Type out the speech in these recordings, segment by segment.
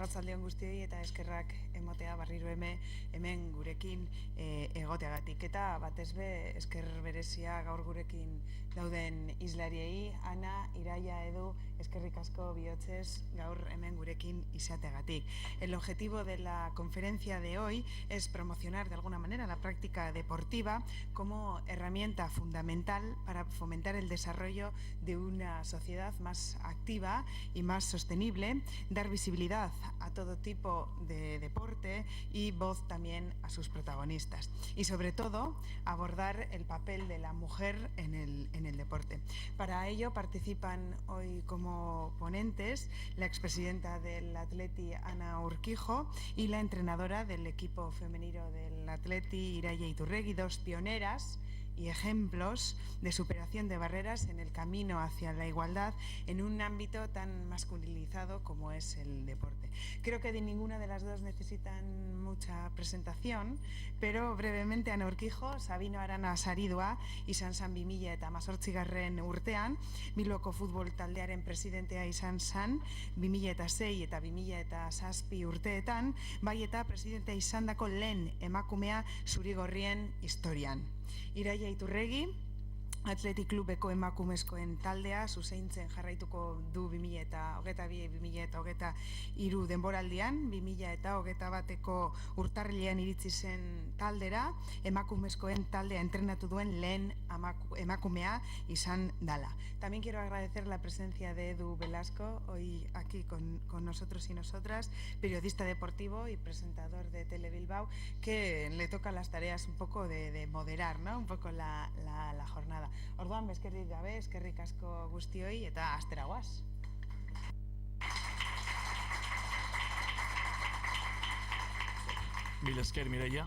Arratsaldeon guztioi eta eskerrak emotea barriro hemen gurekin egoteagatik. Eta batez be esker berezia gaur gurekin dauden hizlariei, Ana, Iraia, Edu, eskerrik asko bihotzez gaur hemen gurekin izateagatik. El objetivo de la conferencia de hoy es promocionar de alguna manera la práctica deportiva como herramienta fundamental para fomentar el desarrollo de una sociedad más activa y más sostenible, dar visibilidad a todo tipo de deporte y voz también a sus protagonistas. Y sobre todo, abordar el papel de la mujer en el deporte. Para ello participan hoy como ponentes la expresidenta del Atleti, Ana Urquijo, y la entrenadora del equipo femenino del Atleti, Iraia Iturregui, dos pioneras y ejemplos de superación de barreras en el camino hacia la igualdad en un ámbito tan masculinizado como es el deporte. Creo que de ninguna de las dos necesitan mucha presentación, pero brevemente Ana Urquijo, Sabino Arana saridua, izan zan 2018 urtean, Bilboko futbol taldearen presidentea izan zan 2006 eta 2007 urteetan, bai eta presidentea izandako lehen emakumea zurigorrien historian. Iraia Iturregui, Athletic Clubeko emakumezkoen taldea zuzentzen jarraituko du 2022-2023 denboraldian, 2021 urtarrilean iritsi zen taldera, emakumezkoen taldea entrenatu duen lehen emakumea izan dala. También quiero agradecer la presencia de Edu Velasco, hoy aquí con nosotros y nosotras, periodista deportivo y presentador de Tele Bilbao, que le toca las tareas un poco de moderar, ¿no? Un poco la jornada. Orduan, eskerrik gabe, eskerrik asko guztioi eta astera goaz. Mil esker, Mireia.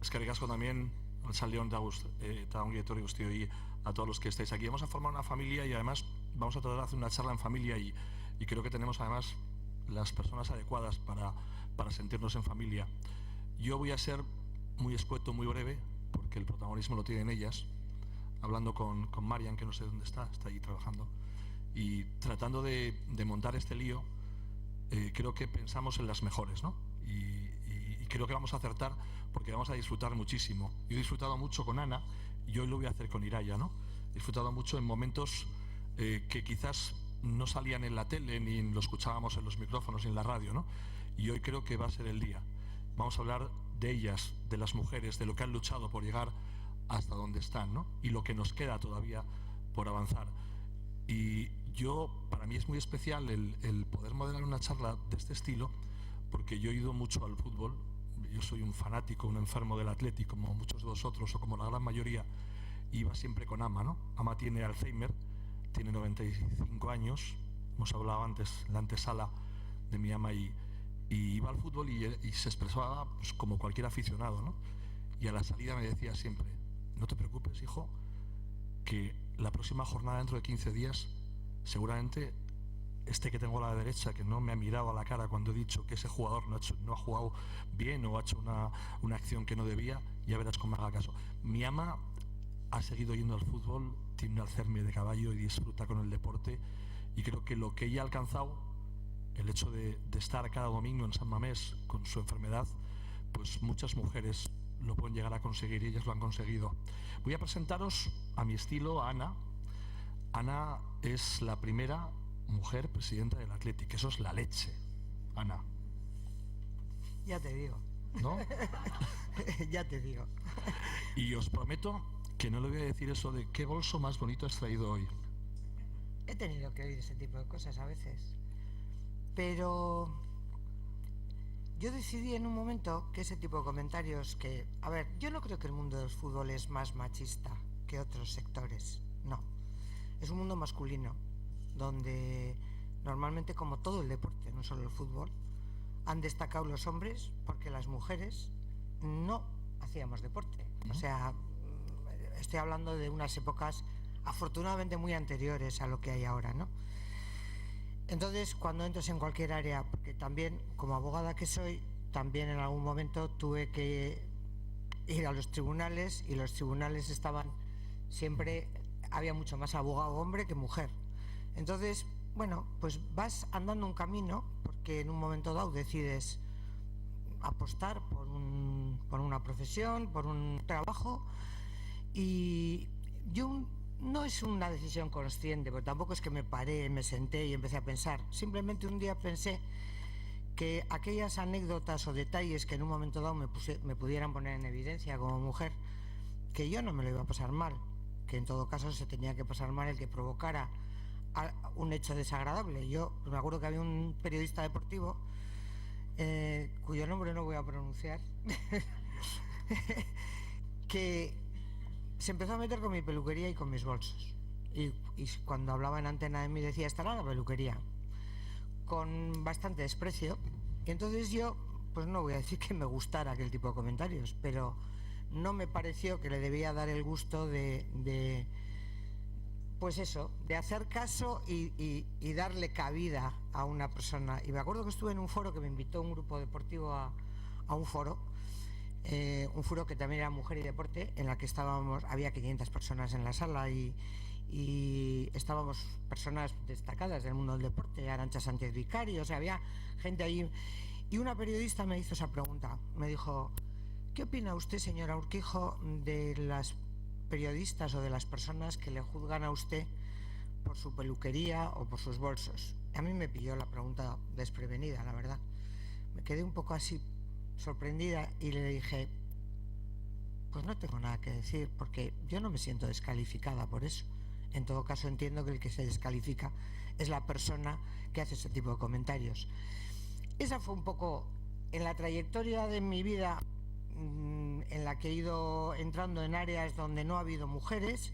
Eskerrik asko también al Saldeón de Agust, eta ongi etorri guztioi a todos los que estáis aquí. Vamos a formar una familia y además vamos a tratar de hacer una charla en familia y creo que tenemos además las personas adecuadas para sentirnos en familia. Yo voy a ser muy escueto, muy breve, porque el protagonismo lo tienen ellas, hablando con Marian, que no sé dónde está ahí trabajando, y tratando de montar este lío. Creo que pensamos en las mejores, ¿no? Y creo que vamos a acertar porque vamos a disfrutar muchísimo. Yo he disfrutado mucho con Ana y hoy lo voy a hacer con Iraia, ¿no? He disfrutado mucho en momentos que quizás no salían en la tele ni lo escuchábamos en los micrófonos ni en la radio, ¿no? Y hoy creo que va a ser el día. Vamos a hablar de ellas, de las mujeres, de lo que han luchado por llegar hasta donde están, ¿no? Y lo que nos queda todavía por avanzar. Y para mí es muy especial el poder moderar una charla de este estilo, porque yo he ido mucho al fútbol. Yo soy un fanático, un enfermo del Atleti, como muchos de vosotros, o como la gran mayoría. Iba siempre con Ama, ¿no? Ama tiene Alzheimer, tiene 95 años. Hemos hablado antes, la antesala de mi ama, y iba al fútbol y se expresaba pues, como cualquier aficionado, ¿no? Y a la salida me decía siempre: no te preocupes, hijo, que la próxima jornada dentro de 15 días seguramente que tengo a la derecha, que no me ha mirado a la cara cuando he dicho que ese jugador no ha jugado bien o ha hecho una acción que no debía, ya verás cómo me haga caso. Mi ama ha seguido yendo al fútbol, tiene un Alzheimer de caballo y disfruta con el deporte, y creo que lo que ella ha alcanzado, el hecho de estar cada domingo en San Mamés con su enfermedad, pues muchas mujeres lo pueden llegar a conseguir y ellas lo han conseguido. Voy a presentaros a mi estilo a Ana. Ana es la primera mujer presidenta del Athletic. Eso es la leche, Ana. Ya te digo. ¿No? Ya te digo. Y os prometo que no le voy a decir eso de qué bolso más bonito has traído hoy. He tenido que oír ese tipo de cosas a veces. Pero yo decidí en un momento que ese tipo de comentarios que... A ver, yo no creo que el mundo del fútbol es más machista que otros sectores. No. Es un mundo masculino, donde normalmente, como todo el deporte, no solo el fútbol, han destacado los hombres porque las mujeres no hacíamos deporte. O sea, estoy hablando de unas épocas afortunadamente muy anteriores a lo que hay ahora, ¿no? Entonces, cuando entras en cualquier área, porque también, como abogada que soy, también en algún momento tuve que ir a los tribunales, y los tribunales estaban siempre, había mucho más abogado hombre que mujer. Entonces, bueno, pues vas andando un camino porque en un momento dado decides apostar por una profesión, por un trabajo, y yo no es una decisión consciente, porque tampoco es que me paré, me senté y empecé a pensar. Simplemente un día pensé que aquellas anécdotas o detalles que en un momento dado me pudieran poner en evidencia como mujer, que yo no me lo iba a pasar mal, que en todo caso se tenía que pasar mal el que provocara un hecho desagradable. Yo me acuerdo que había un periodista deportivo cuyo nombre no voy a pronunciar que se empezó a meter con mi peluquería y con mis bolsos, y cuando hablaba en antena de mí decía: estará la peluquería, con bastante desprecio. Y entonces yo, pues no voy a decir que me gustara aquel tipo de comentarios, pero no me pareció que le debía dar el gusto de pues eso, de hacer caso y darle cabida a una persona. Y me acuerdo que estuve en un foro que me invitó un grupo deportivo a un foro que también era mujer y deporte, en la que había 500 personas en la sala y estábamos personas destacadas del mundo del deporte, Arantxa Sánchez Vicario, o sea, había gente allí. Y una periodista me hizo esa pregunta, me dijo: ¿qué opina usted, señora Urquijo, de las periodistas o de las personas que le juzgan a usted por su peluquería o por sus bolsos? A mí me pilló la pregunta desprevenida, la verdad. Me quedé un poco así sorprendida y le dije: pues no tengo nada que decir, porque yo no me siento descalificada por eso. En todo caso, entiendo que el que se descalifica es la persona que hace ese tipo de comentarios. Esa fue un poco, en la trayectoria de mi vida, en la que he ido entrando en áreas donde no ha habido mujeres,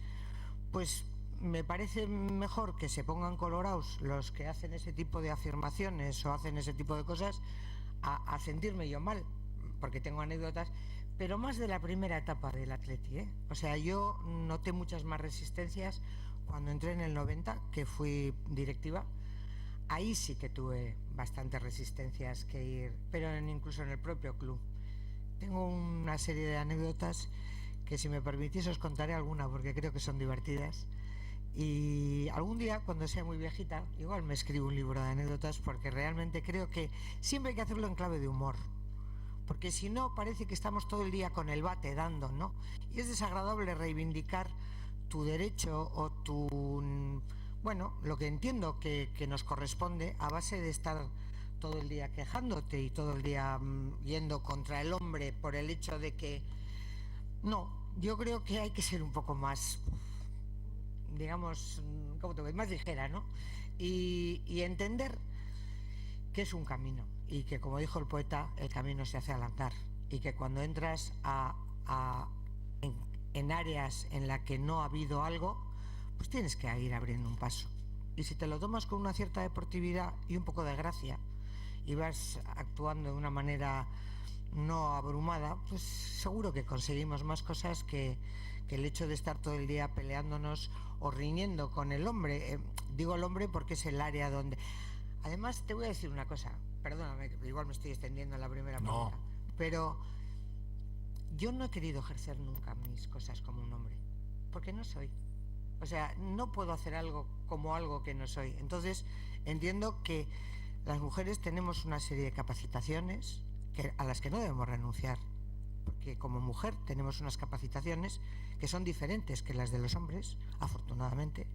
pues me parece mejor que se pongan colorados los que hacen ese tipo de afirmaciones o hacen ese tipo de cosas a sentirme yo mal, porque tengo anécdotas, pero más de la primera etapa del Atleti, ¿eh? O sea, yo noté muchas más resistencias cuando entré en el 90, que fui directiva. Ahí sí que tuve bastantes resistencias que ir, pero incluso en el propio club. Tengo una serie de anécdotas que, si me permitís, os contaré alguna, porque creo que son divertidas. Y algún día, cuando sea muy viejita, igual me escribo un libro de anécdotas, porque realmente creo que siempre hay que hacerlo en clave de humor, porque si no parece que estamos todo el día con el bate dando, ¿no? Y es desagradable reivindicar tu derecho o bueno, lo que entiendo que nos corresponde, a base de estar todo el día quejándote y todo el día yendo contra el hombre por el hecho de que... No, yo creo que hay que ser un poco más, digamos, ¿cómo te ves? Más ligera, ¿no? Y entender que es un camino, y que, como dijo el poeta, el camino se hace al andar, y que cuando entras en áreas en las que no ha habido algo, pues tienes que ir abriendo un paso. Y si te lo tomas con una cierta deportividad y un poco de gracia, y vas actuando de una manera no abrumada, pues seguro que conseguimos más cosas que el hecho de estar todo el día peleándonos o riñendo con el hombre. Digo el hombre porque es el área donde... Además, te voy a decir una cosa, perdóname, que igual me estoy extendiendo en la primera pregunta, pero yo no he querido ejercer nunca mis cosas como un hombre, porque no soy. O sea, no puedo hacer algo como algo que no soy. Entonces, entiendo que las mujeres tenemos una serie de capacitaciones a las que no debemos renunciar, porque como mujer tenemos unas capacitaciones que son diferentes que las de los hombres, afortunadamente,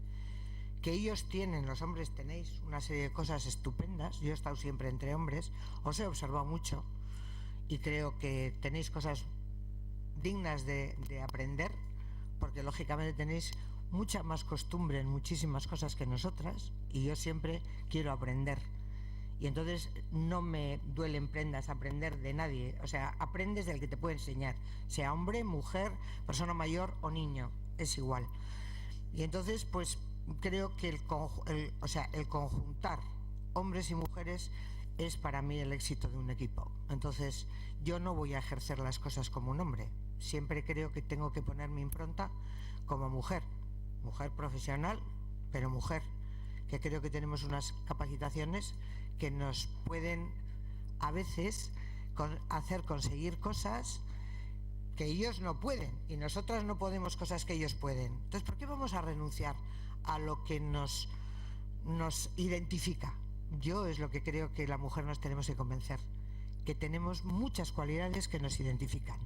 que ellos tienen, los hombres tenéis una serie de cosas estupendas. Yo he estado siempre entre hombres, os he observado mucho y creo que tenéis cosas dignas de aprender, porque lógicamente tenéis mucha más costumbre en muchísimas cosas que nosotras, y yo siempre quiero aprender. Y entonces no me duelen prendas aprender de nadie. O sea, aprendes del que te puede enseñar, sea hombre, mujer, persona mayor o niño, es igual. Y entonces, pues creo que el conjuntar hombres y mujeres es para mí el éxito de un equipo. Entonces, yo no voy a ejercer las cosas como un hombre. Siempre creo que tengo que poner mi impronta como mujer profesional, pero mujer, que creo que tenemos unas capacitaciones que nos pueden a veces hacer conseguir cosas que ellos no pueden, y nosotras no podemos cosas que ellos pueden. Entonces, ¿por qué vamos a renunciar a lo que nos nos identifica. Yo es lo que creo que la mujer nos tenemos que convencer, que tenemos muchas cualidades que nos identifican,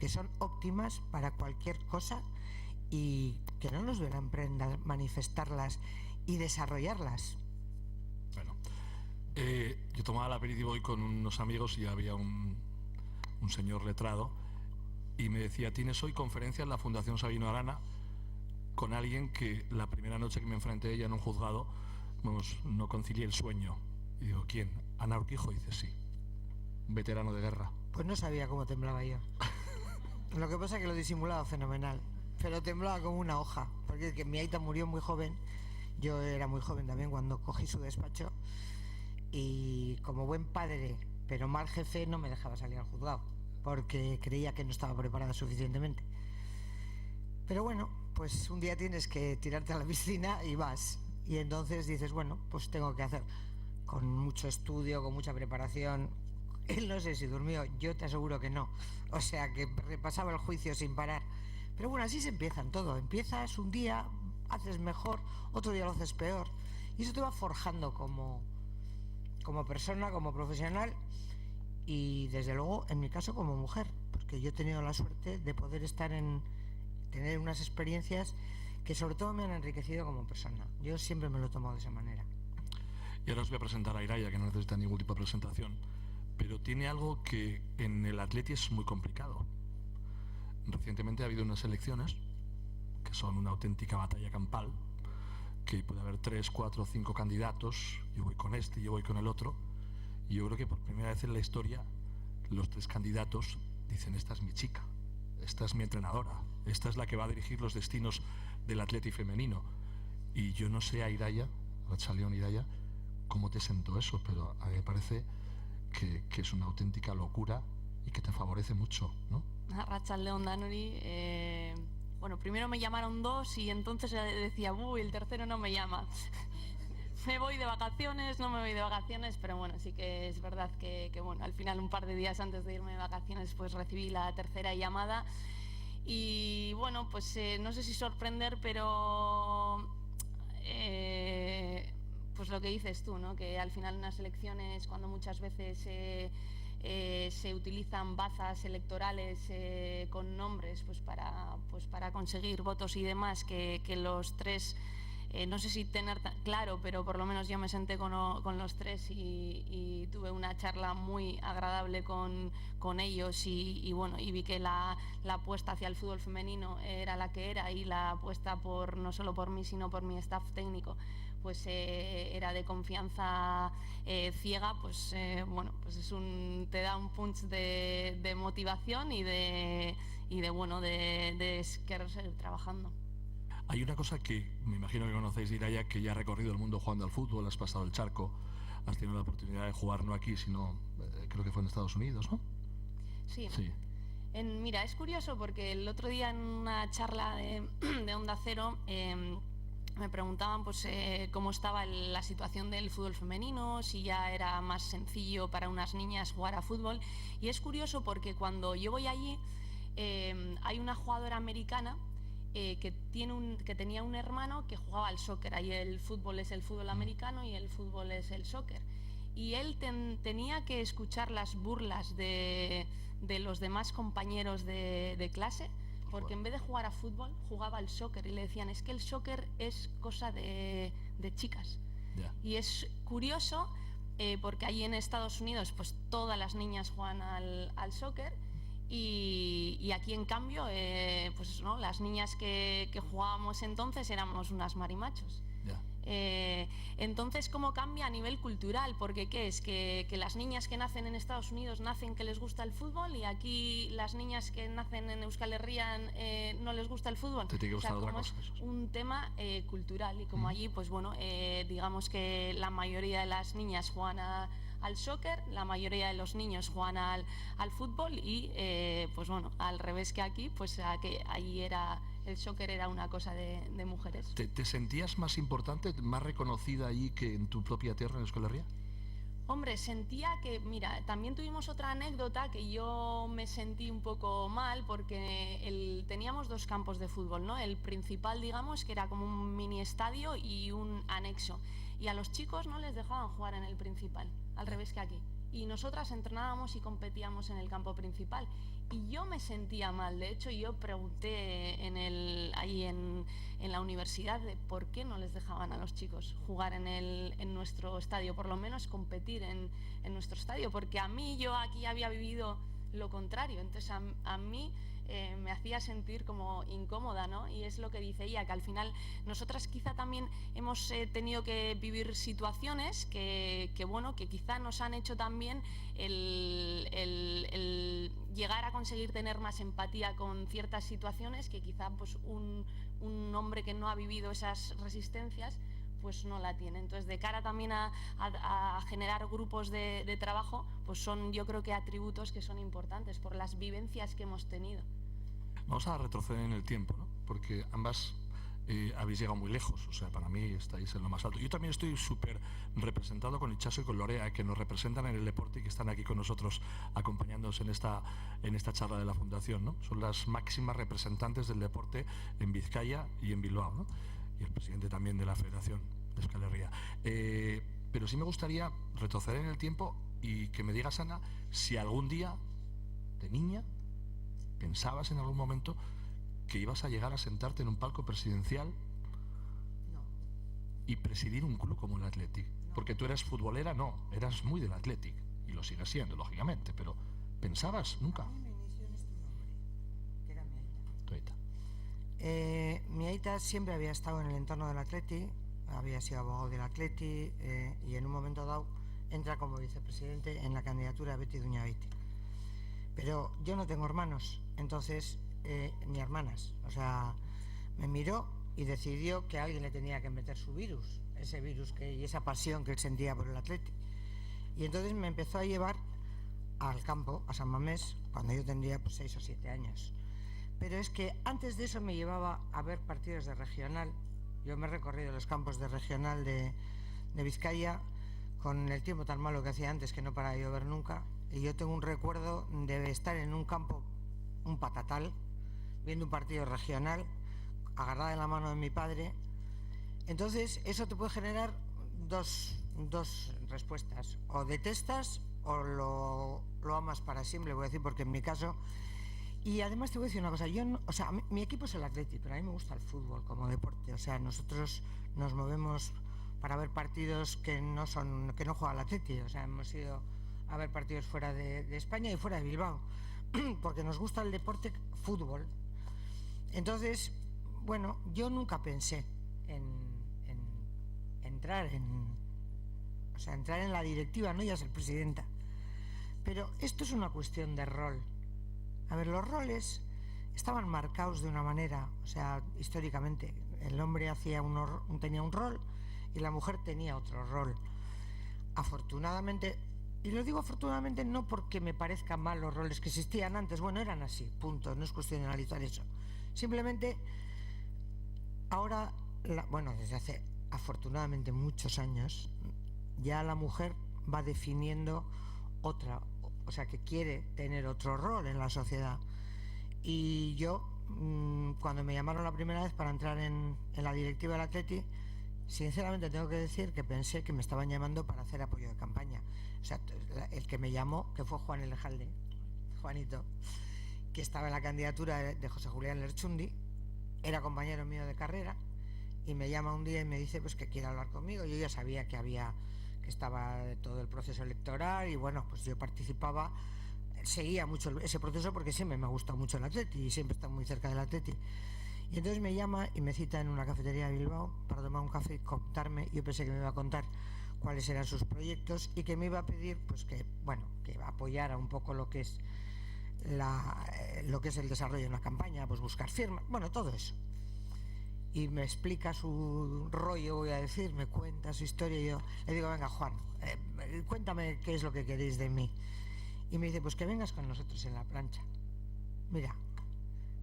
que son óptimas para cualquier cosa y que no nos verán prenda manifestarlas y desarrollarlas. Bueno, yo tomaba el aperitivo hoy con unos amigos y había un señor letrado y me decía, tienes hoy conferencia en la Fundación Sabino Arana con alguien que la primera noche que me enfrenté a ella en un juzgado, vamos, no concilié el sueño. Y digo, ¿quién? Ana Urquijo. Y dice, sí, un veterano de guerra. Pues no sabía cómo temblaba yo. Lo que pasa es que lo disimulaba fenomenal, pero temblaba como una hoja, porque es que mi aita murió muy joven, yo era muy joven también cuando cogí su despacho, y como buen padre, pero mal jefe, no me dejaba salir al juzgado, porque creía que no estaba preparada suficientemente. Pero bueno, pues un día tienes que tirarte a la piscina y vas, y entonces dices, bueno, pues tengo que hacer, con mucho estudio, con mucha preparación. Él no sé si durmió, yo te aseguro que no. O sea, que repasaba el juicio sin parar. Pero bueno, así se empieza en todo. Empiezas un día, haces mejor, otro día lo haces peor. Y eso te va forjando como persona, como profesional y desde luego, en mi caso, como mujer. Porque yo he tenido la suerte de poder tener unas experiencias que sobre todo me han enriquecido como persona. Yo siempre me lo he tomado de esa manera. Y ahora os voy a presentar a Iráia, que no necesita ningún tipo de presentación. Pero tiene algo que en el atleti es muy complicado. Recientemente ha habido unas elecciones que son una auténtica batalla campal, que puede haber 3, 4, 5 candidatos, yo voy con este, yo voy con el otro, y yo creo que por primera vez en la historia los 3 candidatos dicen, esta es mi chica, esta es mi entrenadora, esta es la que va a dirigir los destinos del atleti femenino. Y yo no sé a Iráia, Arratsaldeon Iráia, cómo te sentó eso, pero a mí me parece que es una auténtica locura y que te favorece mucho, ¿no? Arratsaldeon Danori. Bueno, primero me llamaron 2 y entonces decía, uy, el tercero no me llama. Me voy de vacaciones, no me voy de vacaciones, pero bueno, sí que es verdad que bueno, al final un par de días antes de irme de vacaciones pues recibí la tercera llamada y bueno, pues no sé si sorprender, pero pues lo que dices tú, ¿no? Que al final en las elecciones, cuando muchas veces se utilizan bazas electorales con nombres pues para conseguir votos y demás, que los 3, no sé si tener claro, pero por lo menos yo me senté con los 3 y tuve una charla muy agradable con ellos y bueno, y vi que la apuesta hacia el fútbol femenino era la que era, y la apuesta no solo por mí sino por mi staff técnico pues era de confianza ciega, pues bueno, pues te da un punch de motivación y de querer seguir trabajando. Hay una cosa que me imagino que conocéis, Iráia, que ya ha recorrido el mundo jugando al fútbol, has pasado el charco, has tenido la oportunidad de jugar no aquí, sino creo que fue en Estados Unidos, ¿no? Sí. Mira, es curioso porque el otro día en una charla de Onda Cero me preguntaban pues cómo estaba la situación del fútbol femenino, si ya era más sencillo para unas niñas jugar a fútbol, y es curioso porque cuando yo voy allí hay una jugadora americana que tenía un hermano que jugaba al soccer. Ahí el fútbol es el fútbol americano y el fútbol es el soccer, y él tenía que escuchar las burlas de los demás compañeros de clase, porque en vez de jugar a fútbol jugaba al soccer, y le decían, es que el soccer es cosa de chicas. Yeah. Y es curioso porque allí en Estados Unidos pues todas las niñas juegan al soccer, y aquí en cambio pues no, las niñas que jugábamos entonces éramos unas marimachos. Yeah. Entonces, ¿cómo cambia a nivel cultural? Porque ¿qué es? Que las niñas que nacen en Estados Unidos nacen que les gusta el fútbol, y aquí las niñas que nacen en Euskal Herria no les gusta el fútbol. Te tiene que gustar otra como cosa. Es un tema cultural, y como allí, pues bueno, digamos que la mayoría de las niñas juegan al soccer, la mayoría de los niños juegan al fútbol, y pues bueno, al revés que aquí, pues allí el soccer era una cosa de mujeres. ¿Te sentías más importante, más reconocida allí que en tu propia tierra, en Euskal Herria? Hombre, sentía que, mira, también tuvimos otra anécdota que yo me sentí un poco mal, porque teníamos 2 campos de fútbol, ¿no? El principal, digamos, que era como un mini estadio, y un anexo. y a los chicos no les dejaban jugar en el principal, al revés que aquí. Y nosotras entrenábamos y competíamos en el campo principal. Y yo me sentía mal. De hecho, yo pregunté ahí en la universidad de por qué no les dejaban a los chicos jugar en nuestro estadio, por lo menos competir en nuestro estadio, porque a mí, yo aquí había vivido lo contrario. Entonces a mí me hacía sentir como incómoda, ¿no? Y es lo que dice ella, que al final nosotras quizá también hemos tenido que vivir situaciones que quizá nos han hecho también el llegar a conseguir tener más empatía con ciertas situaciones que quizá pues un hombre que no ha vivido esas resistencias pues no la tiene. Entonces, de cara también a generar grupos de trabajo, pues son, yo creo que atributos que son importantes por las vivencias que hemos tenido. Vamos a retroceder en el tiempo, ¿no? Porque ambas habéis llegado muy lejos, o sea, para mí estáis en lo más alto. Yo también estoy súper representado con Itxaso y con Lorea, que nos representan en el deporte y que están aquí con nosotros acompañándonos en esta charla de la Fundación, ¿no? Son las máximas representantes del deporte en Vizcaya y en Bilbao, ¿no? Y el presidente también de la Federación de Euskal Herria. Pero sí me gustaría retroceder en el tiempo y que me digas, Ana, si algún día, de niña, pensabas en algún momento que ibas a llegar a sentarte en un palco presidencial No. y presidir un club como el Athletic. No. Porque tú eras futbolera, no, eras muy del Athletic, y lo sigues siendo, lógicamente, pero ¿pensabas? Nunca. A mí me inició en este hombre, que era mi aita. Tu aita. Mi aita siempre había estado en el entorno del Athletic, había sido abogado del Athletic, y en un momento dado entra como vicepresidente en la candidatura de Beti Duñabeiti. Pero yo no tengo hermanos, entonces, ni hermanas. O sea, me miró y decidió que a alguien le tenía que meter su virus, ese virus y esa pasión que él sentía por el Athletic. Y entonces me empezó a llevar al campo, a San Mamés, cuando yo tendría pues 6 o 7 años. Pero es que antes de eso me llevaba a ver partidos de regional. Yo me he recorrido los campos de regional de Vizcaya con el tiempo tan malo que hacía antes, que no paraba de llover nunca. Y yo tengo un recuerdo de estar en un campo, un patatal, viendo un partido regional, agarrada de la mano de mi padre. Entonces eso te puede generar dos respuestas: o detestas o lo amas para siempre, voy a decir, porque en mi caso. Y además te voy a decir una cosa, mi equipo es el Athletic, pero a mí me gusta el fútbol como deporte. O sea, nosotros nos movemos para ver partidos que no juega el Athletic. O sea, hemos ido a ver partidos fuera de España y fuera de Bilbao, porque nos gusta el deporte fútbol. Entonces, bueno, yo nunca pensé en entrar en la directiva, no ya ser presidenta. Pero esto es una cuestión de rol. A ver, los roles estaban marcados de una manera, o sea, históricamente. El hombre tenía un rol y la mujer tenía otro rol. Afortunadamente, y lo digo afortunadamente no porque me parezcan mal los roles que existían antes, bueno, eran así, punto, no es cuestión de analizar eso. Simplemente, ahora, desde hace afortunadamente muchos años, ya la mujer va definiendo otra, o sea, que quiere tener otro rol en la sociedad. Y yo, cuando me llamaron la primera vez para entrar en la directiva del Athletic, sinceramente tengo que decir que pensé que me estaban llamando para hacer apoyo de campaña. O sea, el que me llamó, que fue Juan Elejalde, Juanito, que estaba en la candidatura de José Julián Lerchundi, era compañero mío de carrera, y me llama un día y me dice pues que quiere hablar conmigo. Yo ya sabía que estaba todo el proceso electoral y bueno, pues yo participaba, seguía mucho ese proceso porque siempre me ha gustado mucho el Athletic y siempre he estado muy cerca del Athletic. Y entonces me llama y me cita en una cafetería de Bilbao para tomar un café y contarme. Yo pensé que me iba a contar cuáles eran sus proyectos y que me iba a pedir pues que apoyara un poco lo que es el desarrollo de una campaña, pues buscar firmas, bueno, todo eso. Y me explica su rollo, voy a decir, me cuenta su historia y yo le digo, venga Juan, cuéntame qué es lo que queréis de mí. Y me dice, pues que vengas con nosotros en la plancha. Mira,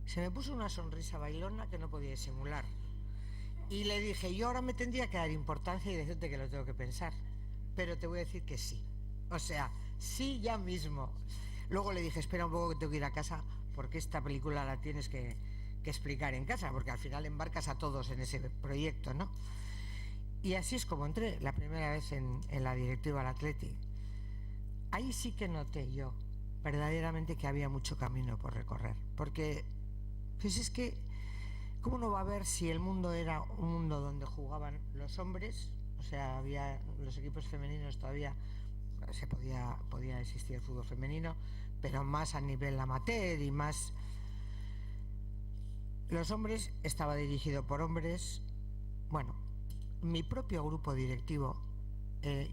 se me puso una sonrisa bailona que no podía disimular. Y le dije, yo ahora me tendría que dar importancia y decirte que lo tengo que pensar, pero te voy a decir que sí. O sea, sí ya mismo. Luego le dije, espera un poco que tengo que ir a casa porque esta película la tienes que explicar en casa, porque al final embarcas a todos en ese proyecto, ¿no? Y así es como entré la primera vez en la directiva del Athletic. Ahí sí que noté yo verdaderamente que había mucho camino por recorrer, porque pues es que ¿cómo no va a haber si el mundo era un mundo donde jugaban los hombres? O sea, había los equipos femeninos todavía, podía existir el fútbol femenino, pero más a nivel amateur y más. Los hombres estaba dirigido por hombres. Bueno, mi propio grupo directivo,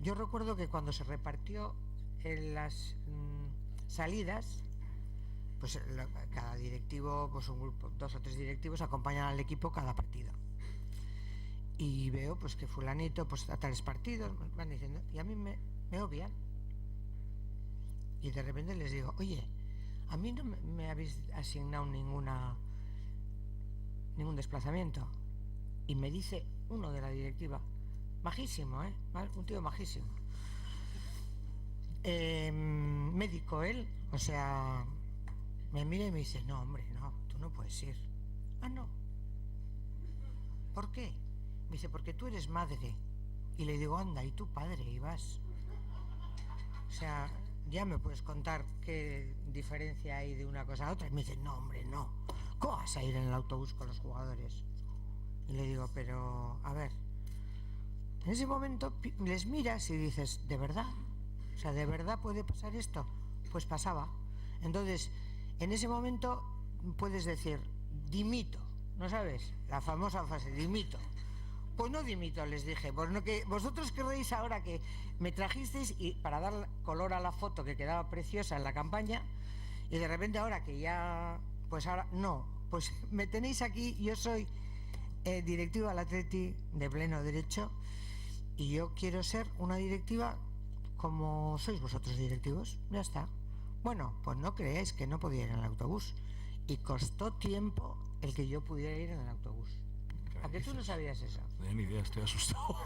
yo recuerdo que cuando se repartió en las salidas, pues cada directivo, pues un grupo, 2 o 3 directivos acompañan al equipo cada partido. Y veo pues que fulanito pues a tales partidos van diciendo, y a mí me obvian. Y de repente les digo, oye, a mí no me habéis asignado ningún desplazamiento. Y me dice uno de la directiva, majísimo, un tío majísimo, médico él, o sea, me mira y me dice, no hombre, no, tú no puedes ir. Ah, no. ¿Por qué? Me dice, porque tú eres madre. Y le digo, anda, y tú padre, y vas. O sea, ya me puedes contar qué diferencia hay de una cosa a otra. Y me dice, no hombre, no, ¿cómo vas a ir en el autobús con los jugadores? Y le digo, pero, a ver, en ese momento les miras y dices, ¿de verdad? O sea, ¿de verdad puede pasar esto? Pues pasaba. Entonces, en ese momento puedes decir, dimito, ¿no sabes? La famosa frase, dimito. Pues no dimito, les dije, pues no, que vosotros querréis ahora que me trajisteis y para dar color a la foto que quedaba preciosa en la campaña, y de repente ahora que ya, pues ahora, no, pues me tenéis aquí, yo soy directiva del Athletic de pleno derecho, y yo quiero ser una directiva como sois vosotros directivos, ya está. Bueno, pues no creáis que no podía ir en el autobús, y costó tiempo el que yo pudiera ir en el autobús. ¿A que tú no sabías eso? No tenía ni idea, estoy asustado.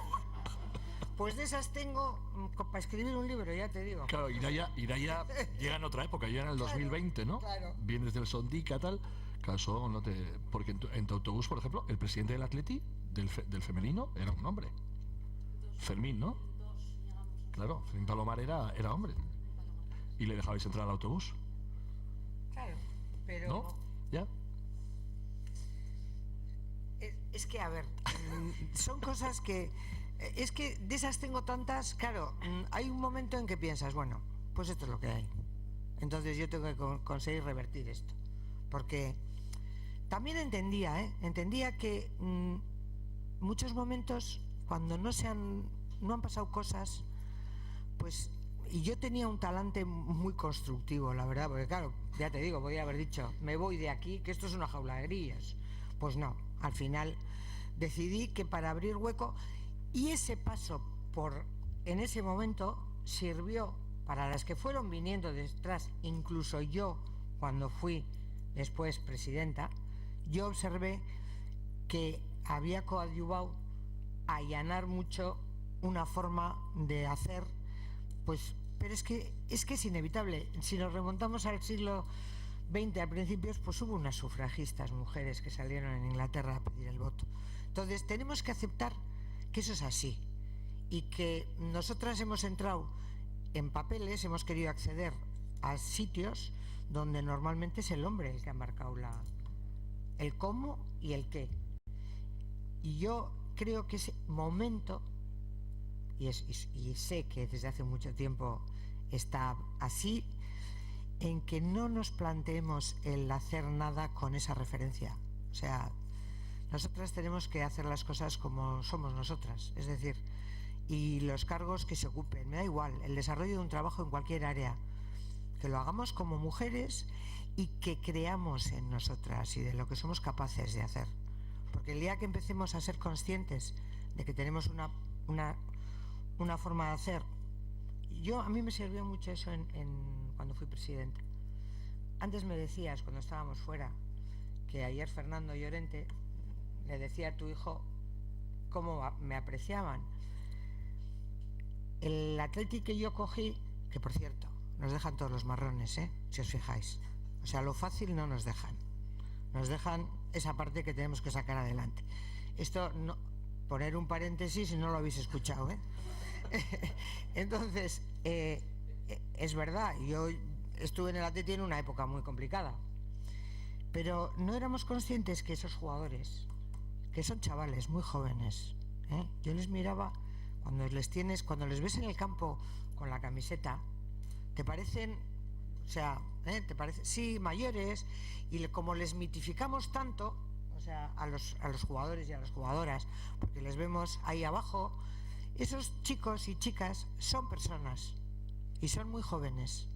Pues de esas tengo para escribir un libro, ya te digo. Claro, Idaia llega en otra época, llega en el 2020, ¿no? Claro. Vienes del Sondica, tal. Caso, no te... Porque en tu autobús, por ejemplo, el presidente del Atleti, del femenino, era un hombre. Fermín, ¿no? Claro, Fermín Palomar era hombre. Y le dejabais entrar al autobús. Claro, pero... ¿No? ¿Ya? Es que, a ver, son cosas que... Es que de esas tengo tantas, claro, hay un momento en que piensas, bueno, pues esto es lo que hay. Entonces yo tengo que conseguir revertir esto. Porque también entendía que muchos momentos, cuando no han pasado cosas, pues... Y yo tenía un talante muy constructivo, la verdad, porque claro, ya te digo, podía haber dicho, me voy de aquí, que esto es una jaula de grillas. Pues no, al final decidí que para abrir hueco, y ese paso en ese momento sirvió para las que fueron viniendo detrás, incluso yo, cuando fui después presidenta, yo observé que había coadyuvado a allanar mucho una forma de hacer, pues, pero es que es inevitable. Si nos remontamos al siglo XX, a principios, pues hubo unas sufragistas mujeres que salieron en Inglaterra a pedir el voto. Entonces tenemos que aceptar que eso es así, y que nosotras hemos entrado en papeles, hemos querido acceder a sitios donde normalmente es el hombre el que ha marcado el cómo y el qué. Y yo creo que ese momento, y sé que desde hace mucho tiempo está así, en que no nos planteemos el hacer nada con esa referencia. O sea, nosotras tenemos que hacer las cosas como somos nosotras, es decir, y los cargos que se ocupen, me da igual, el desarrollo de un trabajo en cualquier área, que lo hagamos como mujeres y que creamos en nosotras y de lo que somos capaces de hacer. Porque el día que empecemos a ser conscientes de que tenemos una forma de hacer, a mí me sirvió mucho eso cuando fui presidenta. Antes me decías, cuando estábamos fuera, que ayer Fernando Llorente le decía a tu hijo cómo me apreciaban. El Athletic que yo cogí, que por cierto, nos dejan todos los marrones, si os fijáis. O sea, lo fácil no nos dejan. Nos dejan esa parte que tenemos que sacar adelante. Esto poner un paréntesis si no lo habéis escuchado, ¿eh? Entonces, es verdad, yo estuve en el Atleti en una época muy complicada, pero no éramos conscientes que esos jugadores, que son chavales muy jóvenes, yo les miraba, cuando les ves en el campo con la camiseta, te parecen, o sea, te parece, sí, mayores, y como les mitificamos tanto, o sea, a los jugadores y a las jugadoras, porque les vemos ahí abajo, esos chicos y chicas son personas y son muy jóvenes.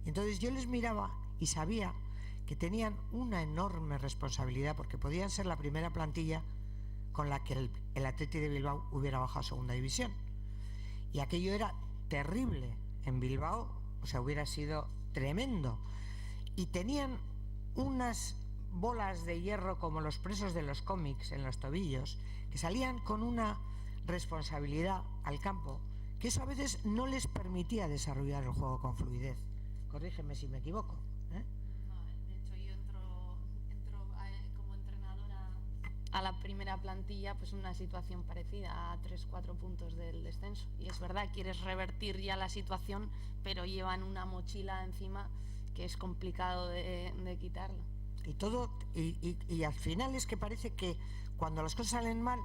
Entonces yo les miraba y sabía que tenían una enorme responsabilidad, porque podían ser la primera plantilla con la que el Athletic de Bilbao hubiera bajado a segunda división. Y aquello era terrible en Bilbao, o sea, hubiera sido tremendo. Y tenían unas bolas de hierro como los presos de los cómics en los tobillos, que salían con una responsabilidad al campo, que eso a veces no les permitía desarrollar el juego con fluidez. Corrígeme si me equivoco, ¿eh? No, de hecho yo entro como entrenadora a la primera plantilla, pues una situación parecida a 3-4 puntos del descenso. Y es verdad, quieres revertir ya la situación, pero llevan una mochila encima que es complicado de quitarla. Y todo, y al final es que parece que cuando las cosas salen mal,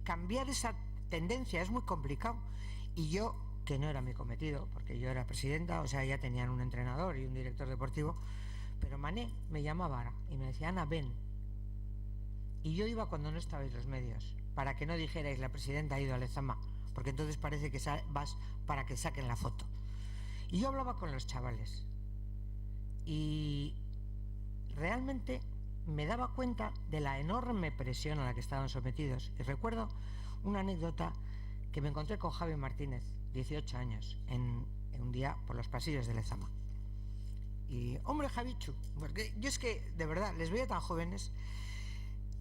cambiar esa tendencia es muy complicado. Y yo, que no era mi cometido, porque yo era presidenta, o sea, ya tenían un entrenador y un director deportivo, pero Mané me llamaba y me decía, Ana, ven. Y yo iba cuando no estabais los medios, para que no dijerais la presidenta ha ido a Lezama, porque entonces parece que vas para que saquen la foto. Y yo hablaba con los chavales y realmente me daba cuenta de la enorme presión a la que estaban sometidos. Y recuerdo una anécdota que me encontré con Javi Martínez, 18 años, en un día por los pasillos de Lezama. Y, hombre, Javichu, porque yo es que, de verdad, les veía tan jóvenes.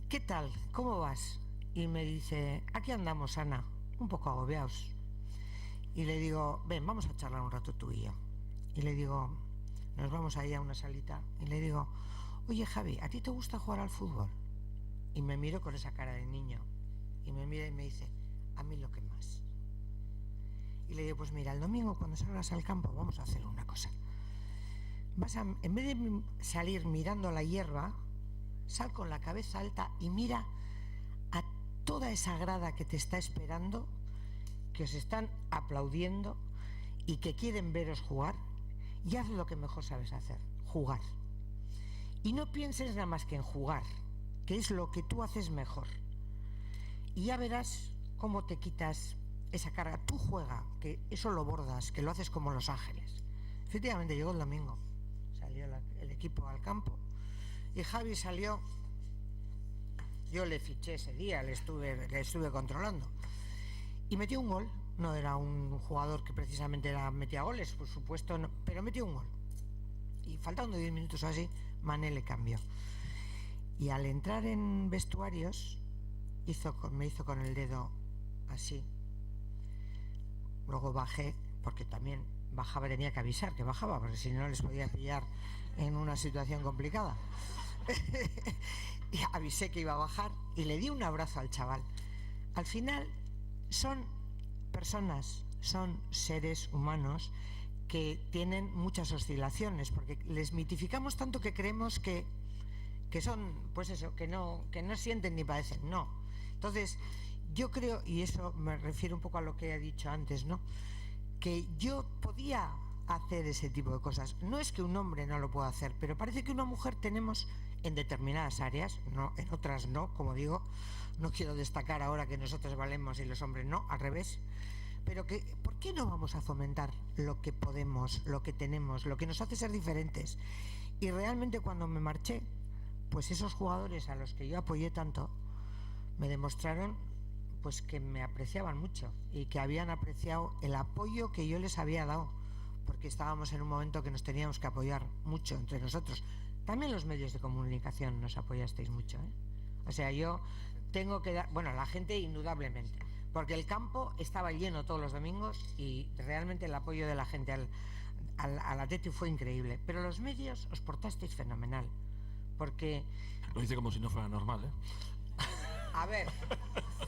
¿Qué tal? ¿Cómo vas? Y me dice, aquí andamos, Ana, un poco agobiados. Y le digo, ven, vamos a charlar un rato tú y yo. Y le digo, nos vamos ahí a una salita. Y le digo, oye, Javi, ¿a ti te gusta jugar al fútbol? Y me miro con esa cara de niño. Y me mira y me dice, a mí lo que más. Y le digo, pues mira, el domingo cuando salgas al campo vamos a hacer una cosa. En vez de salir mirando la hierba, sal con la cabeza alta y mira a toda esa grada que te está esperando, que os están aplaudiendo y que quieren veros jugar, y haz lo que mejor sabes hacer, jugar. Y no pienses nada más que en jugar, que es lo que tú haces mejor. Y ya verás cómo te quitas esa carga. Tú juega, que eso lo bordas, que lo haces como Los Ángeles. Efectivamente, llegó el domingo, salió el equipo al campo y Javi salió. Yo le fiché ese día, le estuve controlando y metió un gol. No era un jugador que precisamente metía goles, por supuesto, no, pero metió un gol. Y faltando 10 minutos o así, Mané le cambió. Y al entrar en vestuarios, me hizo con el dedo así. Luego bajé, porque también bajaba, tenía que avisar que bajaba, porque si no les podía pillar en una situación complicada. Y avisé que iba a bajar y le di un abrazo al chaval. Al final son personas, son seres humanos que tienen muchas oscilaciones, porque les mitificamos tanto que creemos que son, pues eso, que no sienten ni padecen. No. Entonces, yo creo, y eso me refiero un poco a lo que he dicho antes, ¿no?, que yo podía hacer ese tipo de cosas. No es que un hombre no lo pueda hacer, pero parece que una mujer tenemos en determinadas áreas, no, en otras no, como digo. No quiero destacar ahora que nosotros valemos y los hombres no, al revés. Pero ¿por qué no vamos a fomentar lo que podemos, lo que tenemos, lo que nos hace ser diferentes? Y realmente cuando me marché, pues esos jugadores a los que yo apoyé tanto me demostraron pues que me apreciaban mucho y que habían apreciado el apoyo que yo les había dado, porque estábamos en un momento que nos teníamos que apoyar mucho entre nosotros. También los medios de comunicación nos apoyasteis mucho, ¿eh? O sea, yo tengo que dar, bueno, la gente indudablemente, porque el campo estaba lleno todos los domingos y realmente el apoyo de la gente al Atleti fue increíble. Pero los medios os portasteis fenomenal, porque... Lo dice como si no fuera normal, ¿eh? A ver,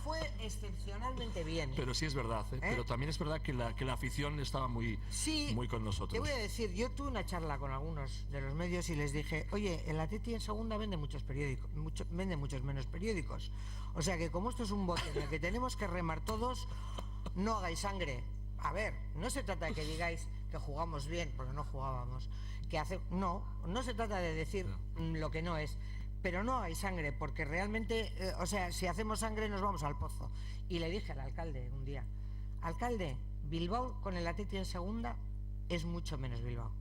fue excepcionalmente bien. Pero sí es verdad, ¿eh? Pero también es verdad que la afición estaba muy con nosotros. Te voy a decir, yo tuve una charla con algunos de los medios y les dije, oye, el Atleti en segunda vende muchos periódicos, vende muchos menos periódicos. O sea que como esto es un bote en el que tenemos que remar todos, no hagáis sangre. A ver, no se trata de que digáis que jugamos bien, porque no jugábamos. No se trata de decir lo que no es. Pero no hagáis sangre, porque realmente, o sea, si hacemos sangre nos vamos al pozo. Y le dije al alcalde un día, alcalde, Bilbao con el Atleti en segunda es mucho menos Bilbao.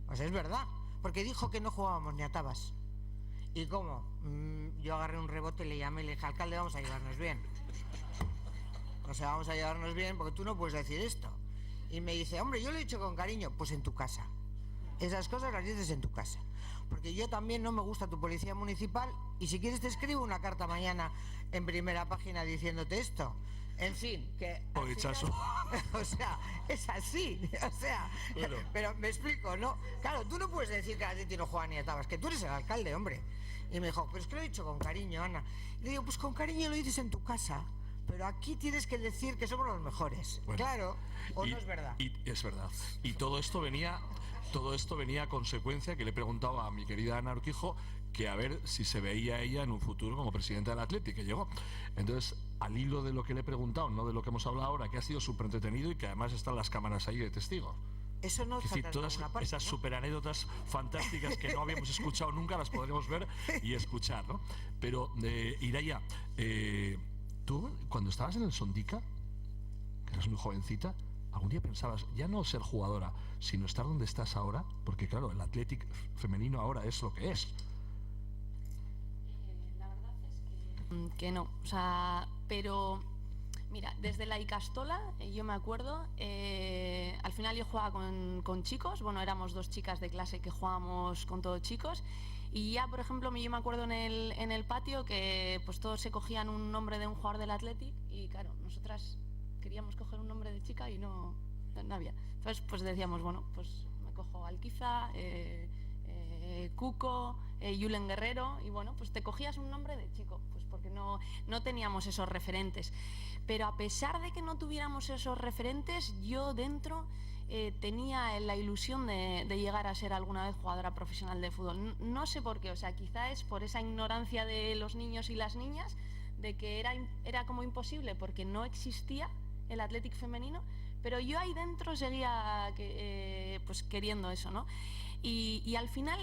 O sea, es verdad, porque dijo que no jugábamos ni a tabas. ¿Y cómo? Yo agarré un rebote, le llamé y le dije, alcalde, vamos a llevarnos bien. O sea, vamos a llevarnos bien porque tú no puedes decir esto. Y me dice, hombre, yo lo he dicho con cariño, pues en tu casa. Esas cosas las dices en tu casa. Porque yo también no me gusta tu policía municipal y si quieres te escribo una carta mañana en primera página diciéndote esto. En fin, que... O sea, es así. O sea, bueno. Pero me explico, ¿no? Claro, tú no puedes decir que el Atleti no juega ni a tabas, que tú eres el alcalde, hombre. Y me dijo, pero es que lo he dicho con cariño, Ana. Y le digo, pues con cariño lo dices en tu casa. Pero aquí tienes que decir que somos los mejores. Bueno, claro, o no es verdad. Y es verdad. Y todo esto venía a consecuencia que le he preguntado a mi querida Ana Urquijo que a ver si se veía ella en un futuro como presidenta del Atleti, que llegó. Entonces, al hilo de lo que le he preguntado, no de lo que hemos hablado ahora, que ha sido súper entretenido y que además están las cámaras ahí de testigos. Eso no es decir, todas esas super anécdotas fantásticas que no habíamos escuchado nunca las podremos ver y escuchar, ¿no? Pero, Ireia, tú, cuando estabas en el Sondica, que eras muy jovencita, ¿algún día pensabas ya no ser jugadora, sino estar donde estás ahora? Porque claro, el Athletic femenino ahora es lo que es. La verdad es que no, o sea, pero mira, desde la Icastola yo me acuerdo, al final yo jugaba con chicos, bueno, éramos 2 chicas de clase que jugábamos con todos chicos. Y ya, por ejemplo, yo me acuerdo en el patio que pues todos se cogían un nombre de un jugador del Athletic y claro, nosotras queríamos coger un nombre de chica y no había. Entonces pues decíamos, bueno, pues me cojo Alquiza, Cuco, Julen Guerrero y bueno, pues te cogías un nombre de chico, pues porque no teníamos esos referentes. Pero a pesar de que no tuviéramos esos referentes, yo dentro... tenía la ilusión de llegar a ser alguna vez jugadora profesional de fútbol. No sé por qué, o sea, quizá es por esa ignorancia de los niños y las niñas, de que era como imposible porque no existía el Athletic femenino, pero yo ahí dentro seguía pues queriendo eso, ¿no? Y al final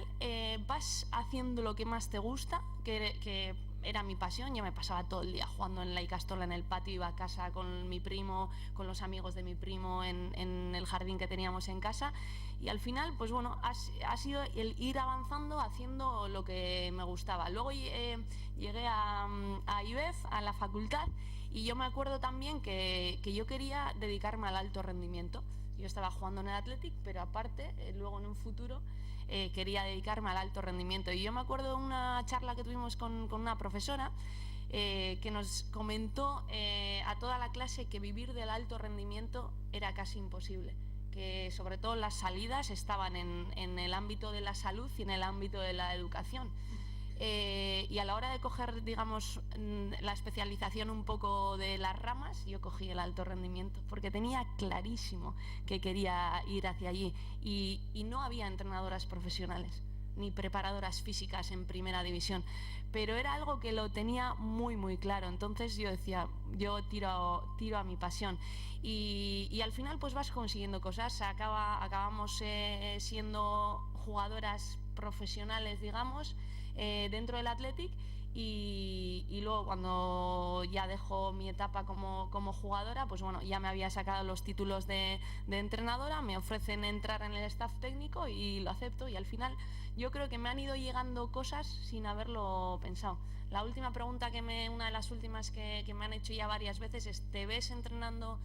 vas haciendo lo que más te gusta, que era mi pasión. Yo me pasaba todo el día jugando en la Icastola, en el patio, iba a casa con mi primo, con los amigos de mi primo en el jardín que teníamos en casa y al final, pues bueno, ha sido el ir avanzando haciendo lo que me gustaba. Luego llegué a IBEF, a la facultad, y yo me acuerdo también que yo quería dedicarme al alto rendimiento. Yo estaba jugando en el Athletic, pero aparte, luego en un futuro, quería dedicarme al alto rendimiento. Y yo me acuerdo de una charla que tuvimos con una profesora que nos comentó a toda la clase que vivir del alto rendimiento era casi imposible, que sobre todo las salidas estaban en el ámbito de la salud y en el ámbito de la educación. Y a la hora de coger, digamos, la especialización un poco de las ramas, yo cogí el alto rendimiento porque tenía clarísimo que quería ir hacia allí y no había entrenadoras profesionales ni preparadoras físicas en primera división, pero era algo que lo tenía muy muy claro. Entonces yo decía, yo tiro a mi pasión y al final pues vas consiguiendo cosas. Acabamos siendo jugadoras profesionales, digamos, dentro del Athletic y luego cuando ya dejo mi etapa como jugadora, pues bueno, ya me había sacado los títulos de entrenadora, me ofrecen entrar en el staff técnico y lo acepto y al final yo creo que me han ido llegando cosas sin haberlo pensado. La última pregunta una de las últimas que me han hecho ya varias veces es: ¿te ves entrenando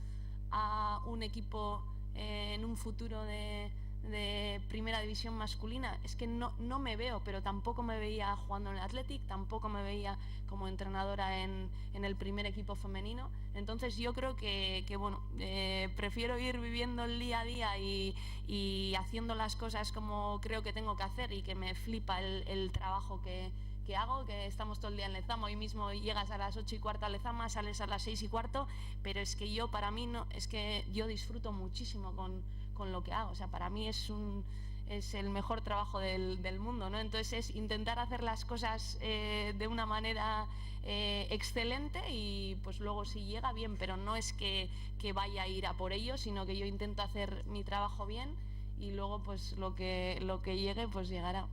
a un equipo en un futuro de primera división masculina? Es que no me veo, pero tampoco me veía jugando en el Athletic, tampoco me veía como entrenadora en el primer equipo femenino. Entonces yo creo que bueno, prefiero ir viviendo el día a día y haciendo las cosas como creo que tengo que hacer y que me flipa el trabajo que que hago, que estamos todo el día en Lezama. Hoy mismo llegas a las 8:15 a Lezama, sales a las 6:15, pero es que para mí no, es que yo disfruto muchísimo con lo que hago. O sea, para mí es el mejor trabajo del mundo, ¿no? Entonces es intentar hacer las cosas de una manera excelente y pues luego si llega bien, pero no es que vaya a ir a por ello, sino que yo intento hacer mi trabajo bien y luego pues lo que llegue pues llegará.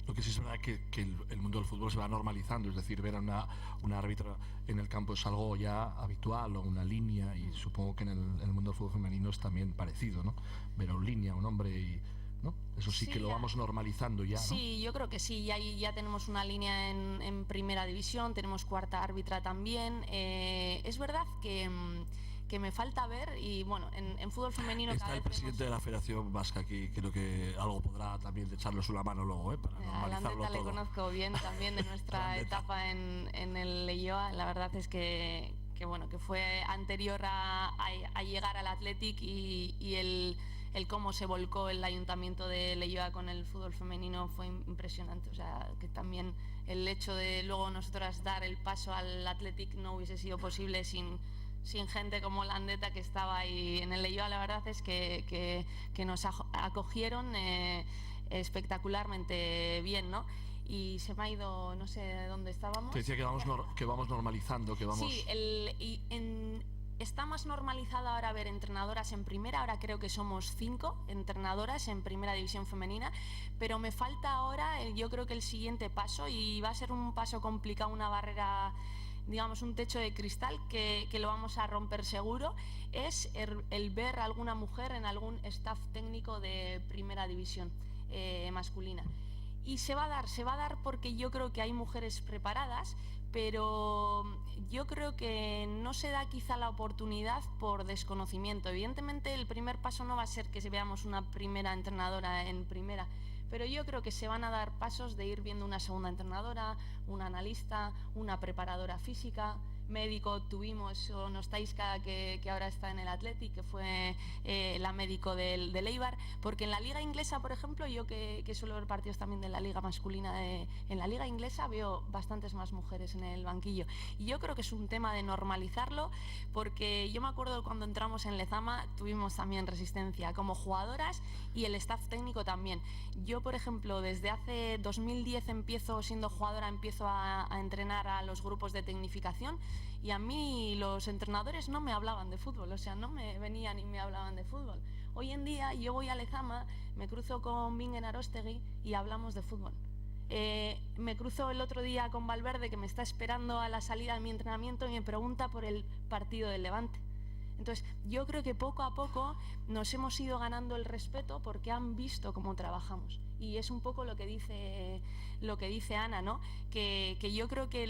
Lo que sí es verdad que el mundo del fútbol se va normalizando, es decir, ver a una árbitra en el campo es algo ya habitual, o una línea, y supongo que en el mundo del fútbol femenino es también parecido, ¿no? Ver a un línea, un hombre, y ¿no? Eso sí que lo vamos normalizando ya, ¿no? Sí, yo creo que sí, ya tenemos una línea en primera división, tenemos cuarta árbitra también. Es verdad que me falta ver, y bueno, en fútbol femenino está el presidente de la Federación Vasca aquí, creo que algo podrá también echarles una mano luego, para normalizarlo todo. A la le conozco bien también de nuestra etapa en el Leioa. La verdad es que bueno, que fue anterior a llegar al Athletic, y el cómo se volcó el ayuntamiento de Leioa con el fútbol femenino fue impresionante. O sea, que también el hecho de luego nosotras dar el paso al Athletic no hubiese sido posible sin gente como Landeta, que estaba ahí en el Leioa. La verdad es que nos acogieron espectacularmente bien, ¿no? Y se me ha ido, no sé de dónde estábamos. Te decía que vamos normalizando, que vamos... Sí, está más normalizado ahora ver entrenadoras en primera. Ahora creo que somos 5 entrenadoras en primera división femenina, pero me falta ahora, yo creo que el siguiente paso, y va a ser un paso complicado, una barrera, digamos, un techo de cristal que lo vamos a romper seguro, es el ver a alguna mujer en algún staff técnico de primera división masculina. Y se va a dar porque yo creo que hay mujeres preparadas, pero yo creo que no se da quizá la oportunidad por desconocimiento. Evidentemente el primer paso no va a ser que veamos una primera entrenadora en primera, pero yo creo que se van a dar pasos de ir viendo una segunda entrenadora, una analista, una preparadora física, médico. Tuvimos Nostaiska, que ahora está en el Athletic, que fue la médico del Eibar, porque en la liga inglesa, por ejemplo, yo que suelo ver partidos también de la liga masculina, en la liga inglesa veo bastantes más mujeres en el banquillo, y yo creo que es un tema de normalizarlo, porque yo me acuerdo cuando entramos en Lezama tuvimos también resistencia como jugadoras, y el staff técnico también. Yo, por ejemplo, desde hace 2010 siendo jugadora, empiezo a entrenar a los grupos de tecnificación, y a mí los entrenadores no me hablaban de fútbol, o sea, no me venían y me hablaban de fútbol. Hoy en día yo voy a Lezama, me cruzo con Bingen Arostegui y hablamos de fútbol. Me cruzo el otro día con Valverde, que me está esperando a la salida de mi entrenamiento y me pregunta por el partido del Levante. Entonces, yo creo que poco a poco nos hemos ido ganando el respeto porque han visto cómo trabajamos. Y es un poco lo que dice Ana, ¿no? Que yo creo que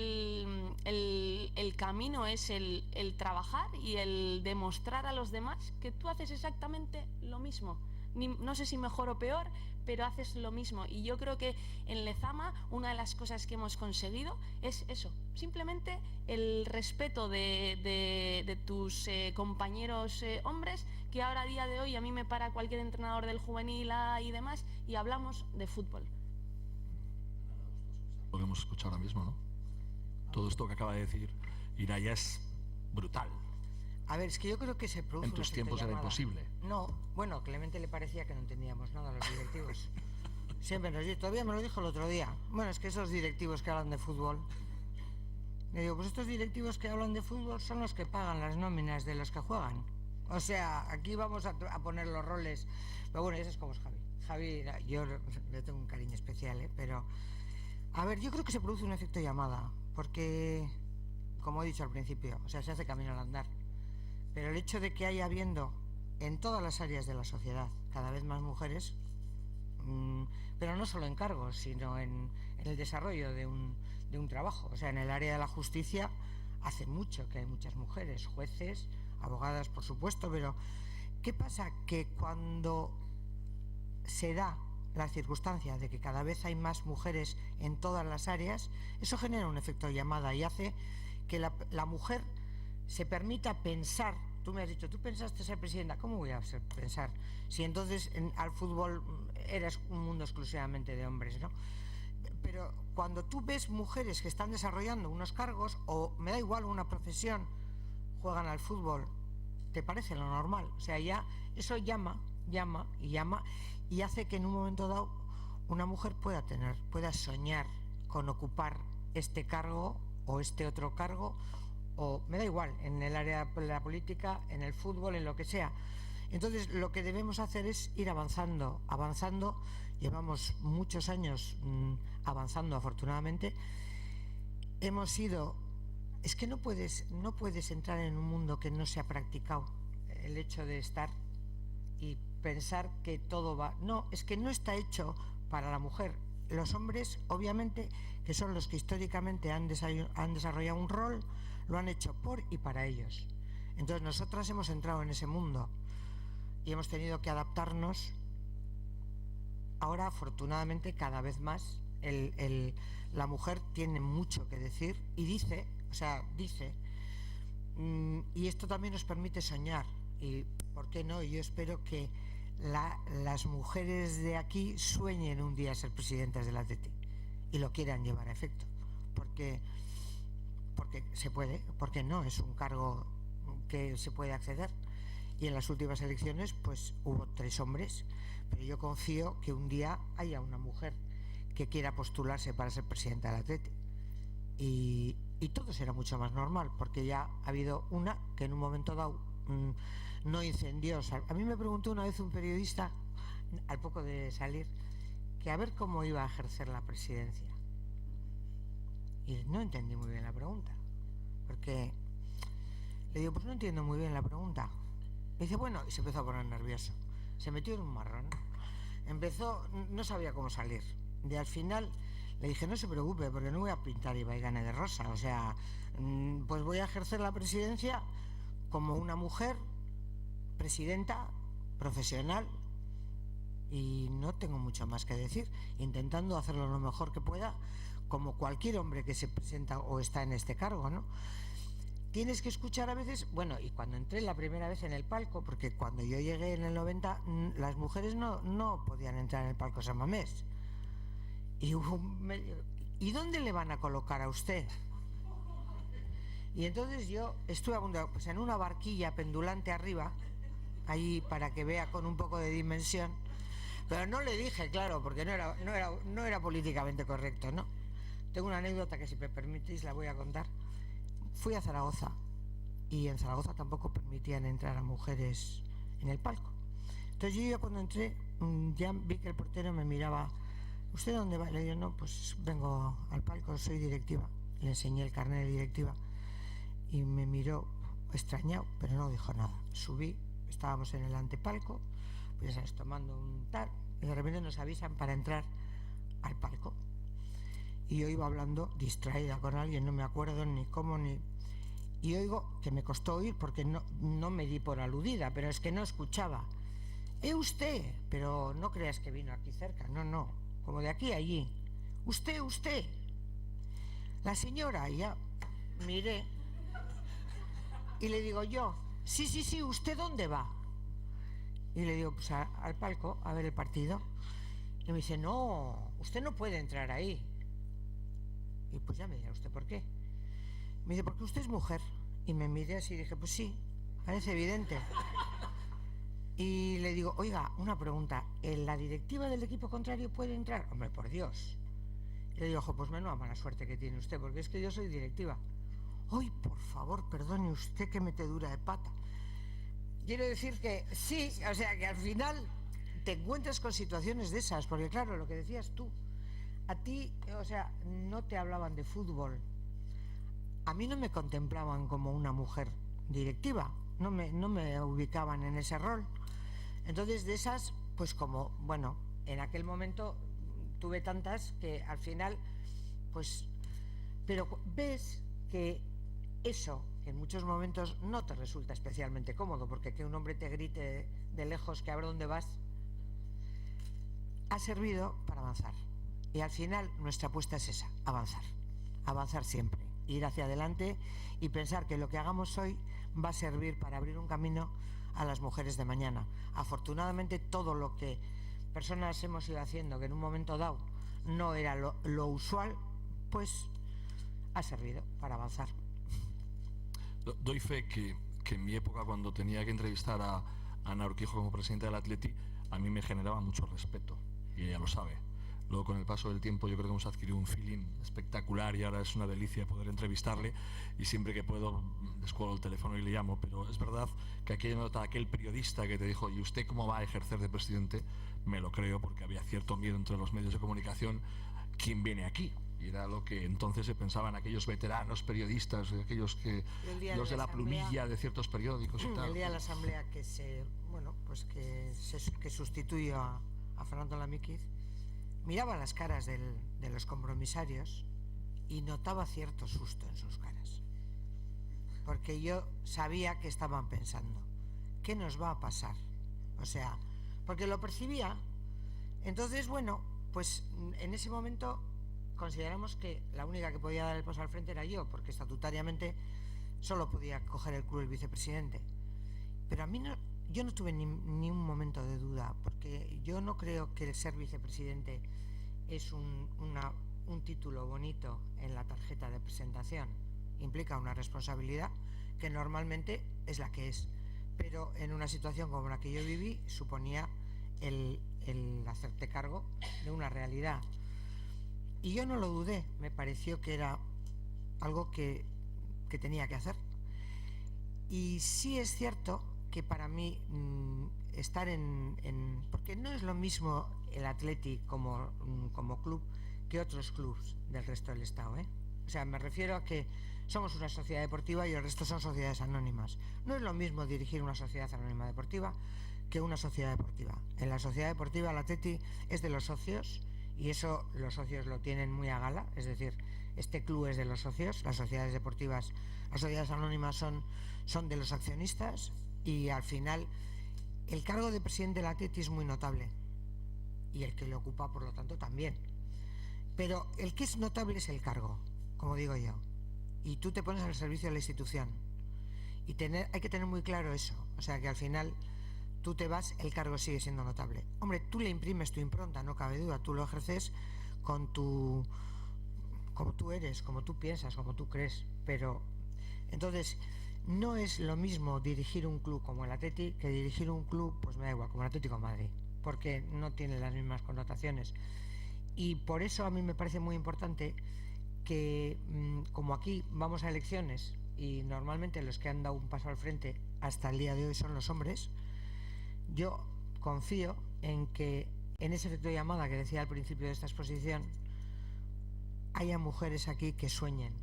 el camino es el trabajar y el demostrar a los demás que tú haces exactamente lo mismo. No sé si mejor o peor, pero haces lo mismo. Y yo creo que en Lezama una de las cosas que hemos conseguido es eso, simplemente el respeto de tus compañeros hombres, que ahora a día de hoy a mí me para cualquier entrenador del juvenil A y demás y hablamos de fútbol. Lo que hemos escuchado ahora mismo, ¿no? Todo esto que acaba de decir Iraya es brutal. A ver, es que yo creo que se produce... En tus tiempos era imposible. No, bueno, a Clemente le parecía que no entendíamos nada los directivos. Siempre nos dijo, todavía me lo dijo el otro día. Bueno, es que esos directivos que hablan de fútbol... Le digo, pues estos directivos que hablan de fútbol son los que pagan las nóminas de los que juegan. O sea, aquí vamos a poner los roles. Pero bueno, eso es como es Javi. Javi, yo le tengo un cariño especial, pero... A ver, yo creo que se produce un efecto llamada, porque, como he dicho al principio, o sea, se hace camino al andar. Pero el hecho de que haya habiendo en todas las áreas de la sociedad cada vez más mujeres, pero no solo en cargos, sino en el desarrollo de un trabajo. O sea, en el área de la justicia hace mucho que hay muchas mujeres, jueces, abogadas, por supuesto, pero ¿qué pasa? Que cuando se da la circunstancia de que cada vez hay más mujeres en todas las áreas, eso genera un efecto llamada y hace que la mujer se permita pensar. Tú me has dicho, tú pensaste ser presidenta, ¿cómo voy a pensar? Si entonces al fútbol eras un mundo exclusivamente de hombres, ¿no? pero cuando tú ves mujeres que están desarrollando unos cargos, o me da igual una profesión, juegan al fútbol, te parece lo normal. O sea, ya eso llama y hace que en un momento dado una mujer pueda soñar con ocupar este cargo o este otro cargo, o me da igual, en el área de la política, en el fútbol, en lo que sea. Entonces lo que debemos hacer es ir avanzando. Llevamos muchos años avanzando, afortunadamente. Es que no puedes entrar en un mundo que no se ha practicado. El hecho de estar y pensar que todo va... No, es que no está hecho para la mujer. Los hombres, obviamente, que son los que históricamente han desarrollado un rol, lo han hecho por y para ellos. Entonces nosotras hemos entrado en ese mundo y hemos tenido que adaptarnos. Ahora, afortunadamente, cada vez más la mujer tiene mucho que decir y dice, y esto también nos permite soñar. Y ¿por qué no? Yo espero que las mujeres de aquí sueñen un día ser presidentas del Atleti y lo quieran llevar a efecto, porque se puede, porque no, es un cargo que se puede acceder. Y en las últimas elecciones pues hubo 3 hombres, pero yo confío que un día haya una mujer que quiera postularse para ser presidenta del Atleti y todo será mucho más normal, porque ya ha habido una que en un momento dado no incendió. A mí me preguntó una vez un periodista, al poco de salir, que a ver cómo iba a ejercer la presidencia. Y no entendí muy bien la pregunta, porque le digo, pues no entiendo muy bien la pregunta. Me dice, bueno, y se empezó a poner nervioso. Se metió en un marrón. No sabía cómo salir. Y al final le dije, no se preocupe, porque no voy a pintar Ibaigane de rosa. O sea, pues voy a ejercer la presidencia como una mujer presidenta, profesional, y no tengo mucho más que decir, intentando hacerlo lo mejor que pueda, como cualquier hombre que se presenta o está en este cargo, ¿no? Tienes que escuchar a veces, bueno, y cuando entré la primera vez en el palco, porque cuando yo llegué en el 90, las mujeres no podían entrar en el palco San Mamés. ¿Y dónde le van a colocar a usted? Y entonces yo estuve pues en una barquilla pendulante arriba, ahí para que vea con un poco de dimensión, pero no le dije, claro, porque no era políticamente correcto, ¿no? Tengo una anécdota que, si me permitís, la voy a contar. Fui a Zaragoza y en Zaragoza tampoco permitían entrar a mujeres en el palco. Entonces yo cuando entré ya vi que el portero me miraba, ¿usted dónde va? Le digo, no, pues vengo al palco, soy directiva. Le enseñé el carnet de directiva y me miró extrañado, pero no dijo nada. Subí, estábamos en el antepalco, pues ya sabes, tomando un tal, y de repente nos avisan para entrar al palco. Y yo iba hablando distraída con alguien, no me acuerdo ni cómo ni... Y oigo, que me costó oír porque no me di por aludida, pero es que no escuchaba. Usted, pero no creas que vino aquí cerca, no, como de aquí a allí. Usted. La señora, y ya miré y le digo yo, sí, ¿usted dónde va? Y le digo, pues al palco, a ver el partido. Y me dice, no, usted no puede entrar ahí. Y pues ya me dirá usted por qué. Me dice, porque usted es mujer. Y me miré así y dije, pues sí, parece evidente. Y le digo, oiga, una pregunta, ¿en la directiva del equipo contrario puede entrar? Hombre, por Dios. Y le digo, ojo, pues menuda mala suerte que tiene usted, porque es que yo soy directiva. ¡Ay, por favor, perdone usted, que metedura de pata! Quiero decir que sí, o sea, que al final te encuentras con situaciones de esas, porque claro, lo que decías tú, a ti, o sea, no te hablaban de fútbol. A mí no me contemplaban como una mujer directiva, no me ubicaban en ese rol. Entonces, de esas, pues como, bueno, en aquel momento tuve tantas que al final, pues... Pero ves que eso, que en muchos momentos no te resulta especialmente cómodo, porque que un hombre te grite de lejos que a ver dónde vas, ha servido para avanzar. Y al final nuestra apuesta es esa, avanzar siempre, ir hacia adelante y pensar que lo que hagamos hoy va a servir para abrir un camino a las mujeres de mañana. Afortunadamente todo lo que personas hemos ido haciendo, que en un momento dado no era lo usual, pues ha servido para avanzar. Doy fe que en mi época, cuando tenía que entrevistar a Ana Urquijo como presidenta del Atleti, a mí me generaba mucho respeto, y ella lo sabe. Luego, con el paso del tiempo, yo creo que hemos adquirido un feeling espectacular y ahora es una delicia poder entrevistarle, y siempre que puedo descuelgo el teléfono y le llamo. Pero es verdad que aquella nota, aquel periodista que te dijo: ¿y usted cómo va a ejercer de presidente? Me lo creo, porque había cierto miedo entre los medios de comunicación. ¿Quién viene aquí? Y era lo que entonces se pensaba en aquellos veteranos periodistas, aquellos que los de la plumilla de ciertos periódicos y tal. El día de la asamblea que sustituyó a Fernando Lamíquiz, miraba las caras de los compromisarios y notaba cierto susto en sus caras, porque yo sabía que estaban pensando: ¿qué nos va a pasar? O sea, porque lo percibía. Entonces, bueno, pues en ese momento consideramos que la única que podía dar el paso al frente era yo, porque estatutariamente solo podía coger el club el vicepresidente. Pero a mí yo no tuve ni un momento de duda, porque yo no creo que el ser vicepresidente es un título bonito en la tarjeta de presentación. Implica una responsabilidad que normalmente es la que es, pero en una situación como la que yo viví suponía el hacerte cargo de una realidad. Y yo no lo dudé, me pareció que era algo que tenía que hacer. Y sí es cierto que para mí estar porque no es lo mismo el Atleti como club que otros clubes del resto del Estado, ¿eh? O sea, me refiero a que somos una sociedad deportiva y el resto son sociedades anónimas. No es lo mismo dirigir una sociedad anónima deportiva que una sociedad deportiva. En la sociedad deportiva el Atleti es de los socios, y eso los socios lo tienen muy a gala, es decir, este club es de los socios, las sociedades deportivas, las sociedades anónimas son de los accionistas, y al final el cargo de presidente del Atleti es muy notable, y el que lo ocupa, por lo tanto, también. Pero el que es notable es el cargo, como digo yo, y tú te pones al servicio de la institución, y hay que tener muy claro eso. O sea, que al final tú te vas, el cargo sigue siendo notable. Hombre, tú le imprimes tu impronta, no cabe duda, tú lo ejerces como tú eres, como tú piensas, como tú crees, pero entonces no es lo mismo dirigir un club como el Atleti que dirigir un club, pues me da igual, como el Atlético de Madrid, porque no tiene las mismas connotaciones. Y por eso a mí me parece muy importante que, como aquí vamos a elecciones y normalmente los que han dado un paso al frente hasta el día de hoy son los hombres, yo confío en que en ese efecto de llamada que decía al principio de esta exposición haya mujeres aquí que sueñen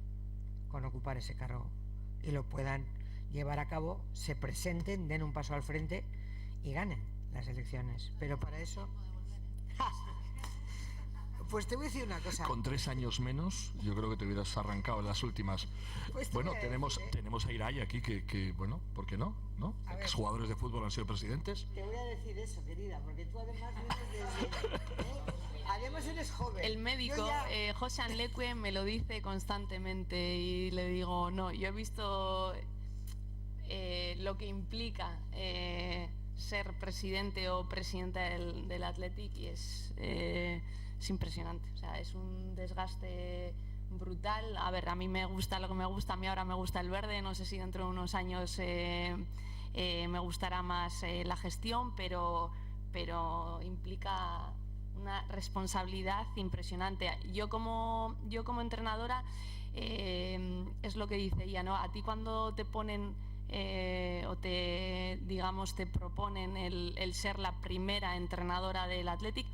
con ocupar ese cargo y lo puedan llevar a cabo, se presenten, den un paso al frente y ganen las elecciones. Pero para eso... Pues te voy a decir una cosa. Con 3 años menos, yo creo que te hubieras arrancado en las últimas. Pues bueno, tenemos a Irai aquí que, bueno, ¿por qué no? Exjugadores de fútbol han sido presidentes. Te voy a decir eso, querida, porque tú además vienes desde... Además eres joven. El médico, José Anlecue, me lo dice constantemente y le digo, no, yo he visto lo que implica ser presidente o presidenta del Athletic y es impresionante. O sea, es un desgaste brutal. A ver, a mí me gusta lo que me gusta, a mí ahora me gusta el verde, no sé si dentro de unos años me gustará más la gestión, pero implica una responsabilidad impresionante. Yo como entrenadora, es lo que dice ella, ¿no? A ti cuando te ponen o te proponen el ser la primera entrenadora del Athletic,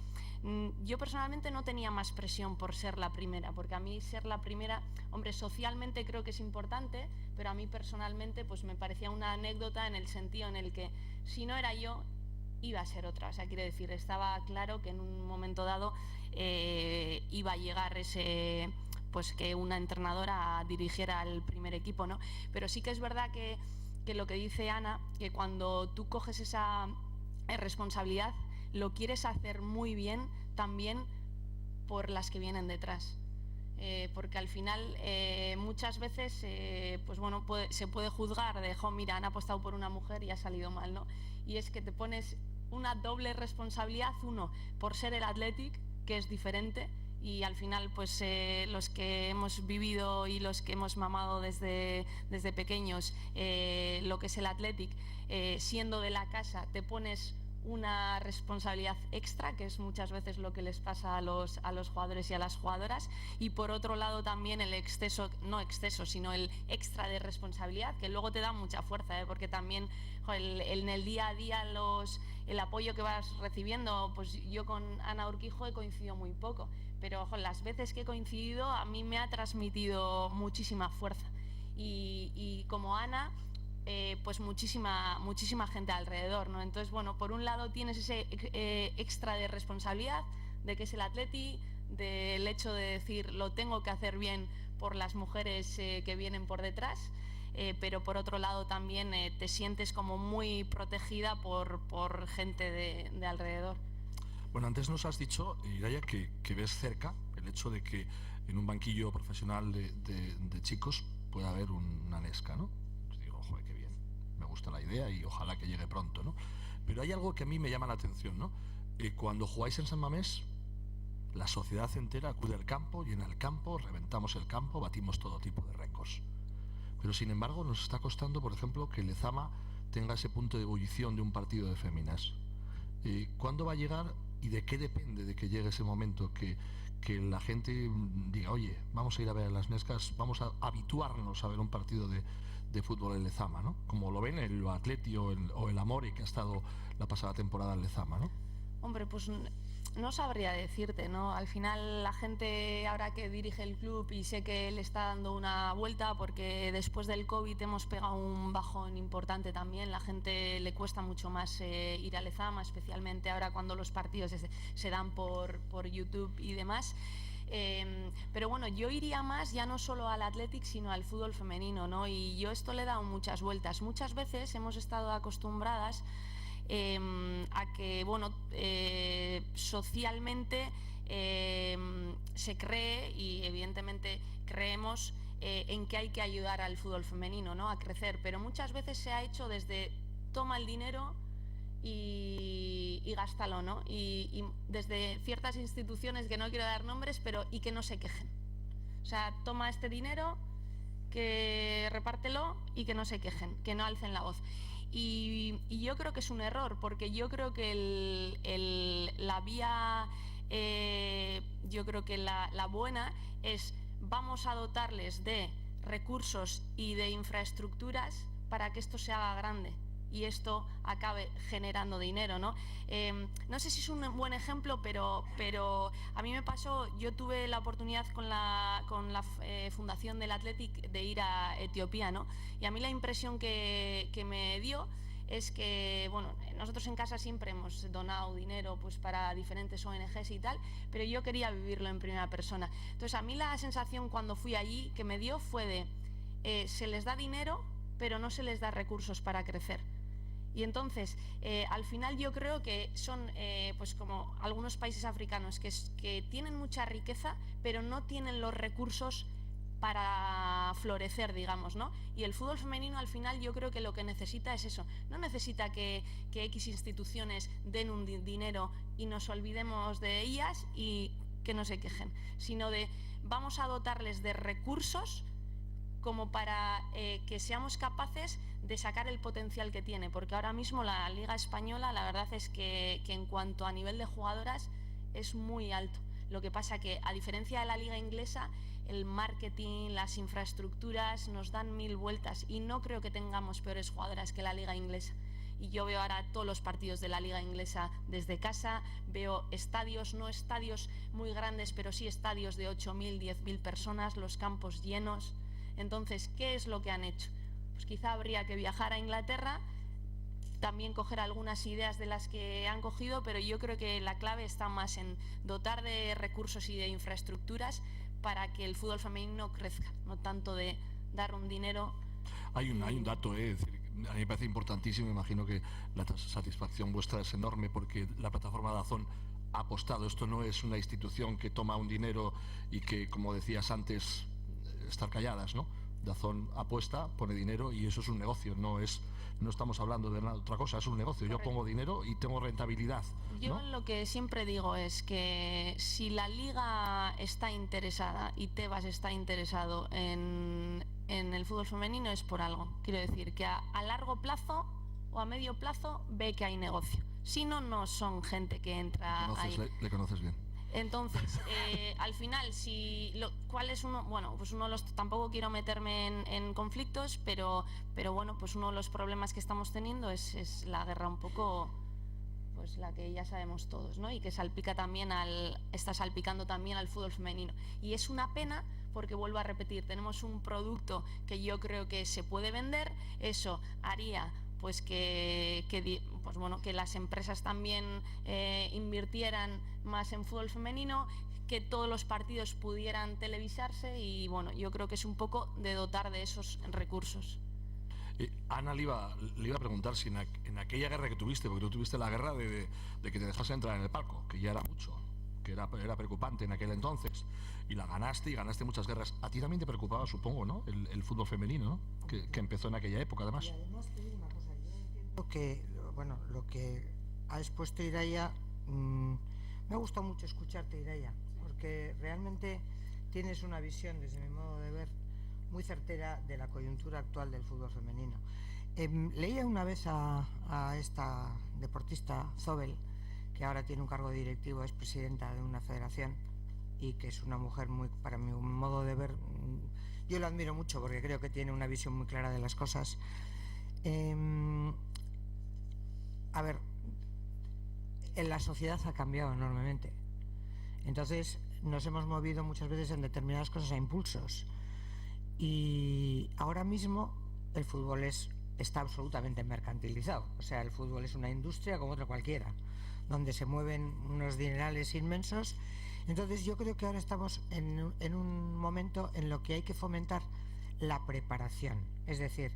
yo personalmente no tenía más presión por ser la primera, porque a mí ser la primera, hombre, socialmente creo que es importante, pero a mí personalmente pues me parecía una anécdota en el sentido en el que si no era yo, iba a ser otra. O sea, quiere decir, estaba claro que en un momento dado iba a llegar pues que una entrenadora dirigiera al primer equipo, ¿no? Pero sí que es verdad que lo que dice Ana, que cuando tú coges esa responsabilidad, lo quieres hacer muy bien también por las que vienen detrás. Porque al final muchas veces pues bueno, se puede juzgar de, mira, han apostado por una mujer y ha salido mal, ¿no? Y es que te pones una doble responsabilidad, uno, por ser el Athletic, que es diferente, y al final pues los que hemos vivido y los que hemos mamado desde pequeños lo que es el Athletic, siendo de la casa te pones una responsabilidad extra, que es muchas veces lo que les pasa a los jugadores y a las jugadoras, y por otro lado también el exceso, no exceso, sino el extra de responsabilidad, que luego te da mucha fuerza, porque también en el día a día el apoyo que vas recibiendo, pues yo con Ana Urquijo he coincidido muy poco, pero las veces que he coincidido a mí me ha transmitido muchísima fuerza, y como Ana, pues muchísima gente alrededor, ¿no? Entonces, bueno, por un lado tienes ese extra de responsabilidad de que es el Atleti, del hecho de decir lo tengo que hacer bien por las mujeres que vienen por detrás, pero por otro lado también te sientes como muy protegida por gente de alrededor. Bueno, antes nos has dicho, Idoia, que ves cerca el hecho de que en un banquillo profesional de chicos pueda haber una Nesca, ¿no? Joder, qué bien, me gusta la idea y ojalá que llegue pronto, ¿no? Pero hay algo que a mí me llama la atención, ¿no? Cuando jugáis en San Mamés, la sociedad entera acude al campo, llena el campo, reventamos el campo, batimos todo tipo de récords. Pero sin embargo nos está costando, por ejemplo, que Lezama tenga ese punto de ebullición de un partido de féminas. ¿Cuándo va a llegar y de qué depende de que llegue ese momento que la gente diga, oye, vamos a ir a ver a las Nescas, vamos a habituarnos a ver un partido de fútbol en Lezama, ¿no? Como lo ven el Atleti o el Amore, que ha estado la pasada temporada en Lezama, ¿no? Hombre, pues no sabría decirte, ¿no? Al final la gente ahora que dirige el club, y sé que él está dando una vuelta porque después del COVID hemos pegado un bajón importante también, la gente le cuesta mucho más ir a Lezama, especialmente ahora cuando los partidos se dan por YouTube y demás. Pero bueno, yo iría más ya no solo al Athletic sino al fútbol femenino, ¿no? Y yo esto le he dado muchas vueltas. Muchas veces hemos estado acostumbradas a que, bueno, socialmente se cree, y evidentemente creemos en que hay que ayudar al fútbol femenino, ¿no? A crecer, pero muchas veces se ha hecho desde toma el dinero y gástalo, ¿no? Y desde ciertas instituciones que no quiero dar nombres, pero y que no se quejen. O sea, toma este dinero, que repártelo y que no se quejen, que no alcen la voz. Y yo creo que es un error, porque yo creo que la vía, yo creo que la buena es, vamos a dotarles de recursos y de infraestructuras para que esto se haga grande y esto acabe generando dinero, ¿no? No sé si es un buen ejemplo, pero a mí me pasó, yo tuve la oportunidad con la fundación del Athletic de ir a Etiopía, ¿no? Y a mí la impresión que me dio es que, bueno, nosotros en casa siempre hemos donado dinero pues para diferentes ONGs y tal, pero yo quería vivirlo en primera persona. Entonces a mí la sensación cuando fui allí que me dio fue de, se les da dinero, pero no se les da recursos para crecer. Y entonces, al final yo creo que son pues como algunos países africanos que tienen mucha riqueza, pero no tienen los recursos para florecer, digamos, ¿no? Y el fútbol femenino al final yo creo que lo que necesita es eso. No necesita que X instituciones den un dinero y nos olvidemos de ellas y que no se quejen, sino de vamos a dotarles de recursos como para que seamos capaces de sacar el potencial que tiene, porque ahora mismo la Liga Española la verdad es que en cuanto a nivel de jugadoras es muy alto. Lo que pasa que, a diferencia de la Liga Inglesa, el marketing, las infraestructuras nos dan mil vueltas y no creo que tengamos peores jugadoras que la Liga Inglesa. Y yo veo ahora todos los partidos de la Liga Inglesa desde casa, veo estadios, no estadios muy grandes, pero sí estadios de 8.000, 10.000 personas, los campos llenos. Entonces, ¿qué es lo que han hecho? Pues quizá habría que viajar a Inglaterra, también coger algunas ideas de las que han cogido, pero yo creo que la clave está más en dotar de recursos y de infraestructuras para que el fútbol femenino crezca, no tanto de dar un dinero. Hay un dato, es decir, a mí me parece importantísimo, imagino que la satisfacción vuestra es enorme porque la plataforma DAZN ha apostado. Esto no es una institución que toma un dinero y que, como decías antes, estar calladas, ¿no? DAZN apuesta, pone dinero y eso es un negocio, no estamos hablando de otra cosa, es un negocio. Yo pongo dinero y tengo rentabilidad, ¿no? Yo lo que siempre digo es que si la Liga está interesada y Tebas está interesado en el fútbol femenino es por algo. Quiero decir que a largo plazo o a medio plazo ve que hay negocio. Si no, no son gente que entra ahí. Le conoces bien. Entonces, al final, ¿cuál es uno? Bueno, pues uno de los, tampoco quiero meterme en conflictos, pero bueno, pues uno de los problemas que estamos teniendo es la guerra un poco, pues la que ya sabemos todos, ¿no? Y que salpica también está salpicando también al fútbol femenino. Y es una pena porque, vuelvo a repetir, tenemos un producto que yo creo que se puede vender, eso haría pues que las empresas también invirtieran más en fútbol femenino, que todos los partidos pudieran televisarse y bueno, yo creo que es un poco de dotar de esos recursos. Ana, le iba a preguntar si en aquella guerra que tuviste, porque tú tuviste la guerra de que te dejase entrar en el palco, que ya era mucho, que era preocupante en aquel entonces, y la ganaste y ganaste muchas guerras. A ti también te preocupaba, supongo, ¿no? El fútbol femenino, ¿no? Que empezó en aquella época, además. Y además te digo una cosa, yo entiendo que, bueno, lo que ha expuesto Ireia, me ha gustado mucho escucharte, Ireia, porque realmente tienes una visión, desde mi modo de ver, muy certera de la coyuntura actual del fútbol femenino. Leía una vez a esta deportista, Zobel, que ahora tiene un cargo directivo, es presidenta de una federación y que es una mujer muy, para mi modo de ver, yo la admiro mucho porque creo que tiene una visión muy clara de las cosas. A ver, la sociedad ha cambiado enormemente, entonces nos hemos movido muchas veces en determinadas cosas a impulsos y ahora mismo el fútbol está absolutamente mercantilizado. O sea, el fútbol es una industria como otra cualquiera, donde se mueven unos dinerales inmensos. Entonces yo creo que ahora estamos en un momento en lo que hay que fomentar la preparación. Es decir,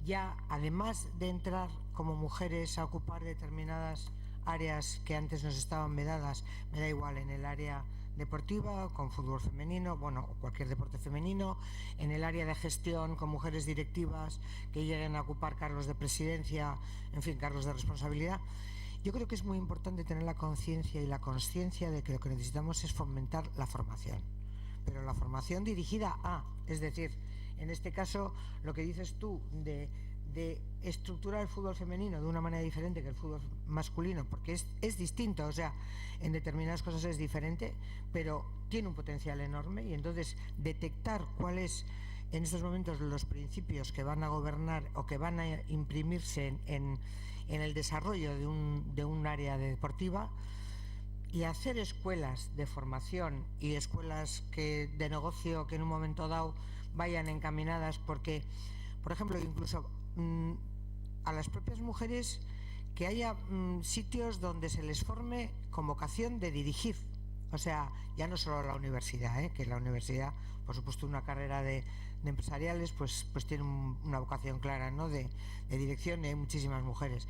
ya además de entrar como mujeres a ocupar determinadas áreas que antes nos estaban vedadas, me da igual, en el área deportiva, con fútbol femenino, bueno, cualquier deporte femenino, en el área de gestión, con mujeres directivas que lleguen a ocupar cargos de presidencia, en fin, cargos de responsabilidad. Yo creo que es muy importante tener la conciencia y la consciencia de que lo que necesitamos es fomentar la formación, pero la formación dirigida es decir, en este caso, lo que dices tú de estructurar el fútbol femenino de una manera diferente que el fútbol masculino, porque es distinto, o sea, en determinadas cosas es diferente, pero tiene un potencial enorme, y entonces detectar cuáles en estos momentos los principios que van a gobernar o que van a imprimirse en el desarrollo de un área deportiva, y hacer escuelas de formación y escuelas de negocio que en un momento dado vayan encaminadas, porque, por ejemplo, incluso a las propias mujeres, que haya sitios donde se les forme con vocación de dirigir. O sea, ya no solo la universidad, que la universidad, por supuesto, una carrera de empresariales, pues tiene una vocación clara, ¿no?, de dirección, y hay muchísimas mujeres.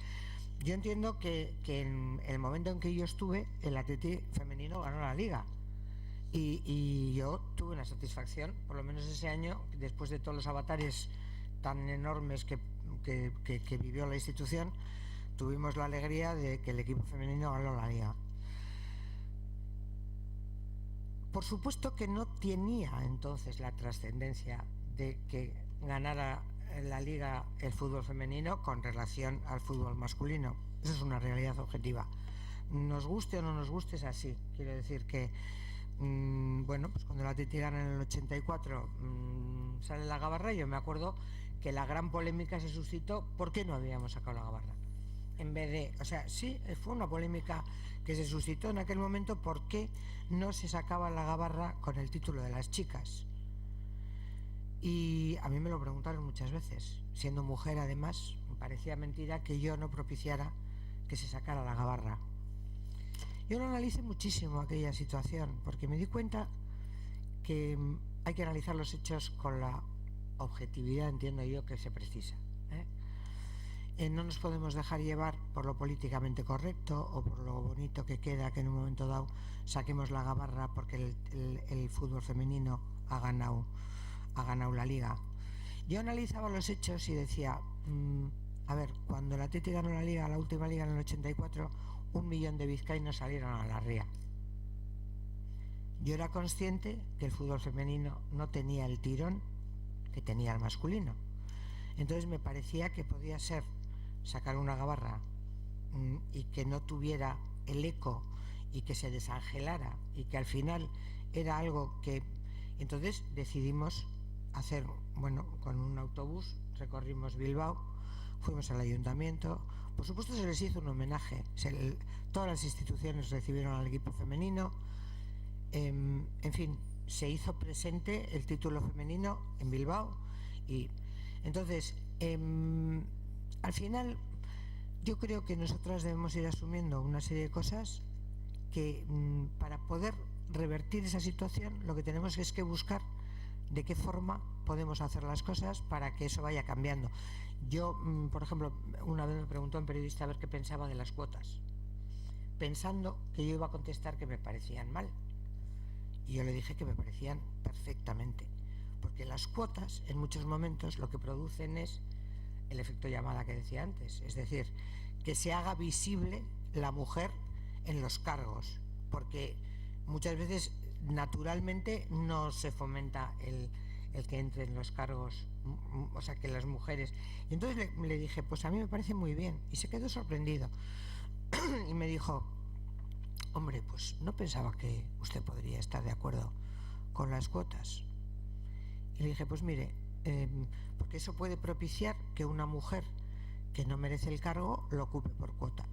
Yo entiendo que en el momento en que yo estuve, el Atleti femenino ganó la Liga. Y yo tuve una satisfacción, por lo menos ese año, después de todos los avatares tan enormes que vivió la institución, tuvimos la alegría de que el equipo femenino ganó la Liga. Por supuesto que no tenía entonces la trascendencia de que ganara la Liga el fútbol femenino con relación al fútbol masculino. Eso es una realidad objetiva. Nos guste o no nos guste, es así. Quiero decir que bueno, pues cuando la Atleti gana en el 84, sale la gabarra. Yo me acuerdo que la gran polémica se suscitó ¿por qué no habíamos sacado la gabarra? En vez de, o sea, sí, fue una polémica que se suscitó en aquel momento, ¿por qué no se sacaba la gabarra con el título de las chicas? Y a mí me lo preguntaron muchas veces. Siendo mujer, además, me parecía mentira que yo no propiciara que se sacara la gabarra. Yo lo analicé muchísimo aquella situación, porque me di cuenta que hay que analizar los hechos con la objetividad, entiendo yo, que se precisa. No nos podemos dejar llevar por lo políticamente correcto o por lo bonito que queda que en un momento dado saquemos la gabarra porque el fútbol femenino ha ganado la Liga. Yo analizaba los hechos y decía, a ver, cuando el Athletic ganó la última liga en el 84, 1 millón de vizcaínos salieron a la ría. Yo era consciente que el fútbol femenino no tenía el tirón que tenía el masculino. Entonces me parecía que podía ser sacar una gabarra y que no tuviera el eco y que se desangelara y que al final era algo que... Entonces decidimos hacer, bueno, con un autobús recorrimos Bilbao, fuimos al ayuntamiento, por supuesto se les hizo un homenaje, todas las instituciones recibieron al equipo femenino, en fin, se hizo presente el título femenino en Bilbao y entonces al final yo creo que nosotras debemos ir asumiendo una serie de cosas que para poder revertir esa situación lo que tenemos es que buscar de qué forma podemos hacer las cosas para que eso vaya cambiando. Yo, por ejemplo, una vez me preguntó un periodista a ver qué pensaba de las cuotas, pensando que yo iba a contestar que me parecían mal. Y yo le dije que me parecían perfectamente, porque las cuotas en muchos momentos lo que producen es el efecto llamada que decía antes, es decir, que se haga visible la mujer en los cargos, porque muchas veces naturalmente no se fomenta el que entre en los cargos, o sea, que las mujeres... Y entonces le dije, pues a mí me parece muy bien, y se quedó sorprendido. Y me dijo, hombre, pues no pensaba que usted podría estar de acuerdo con las cuotas. Y le dije, pues mire, porque eso puede propiciar que una mujer que no merece el cargo lo ocupe por cuota.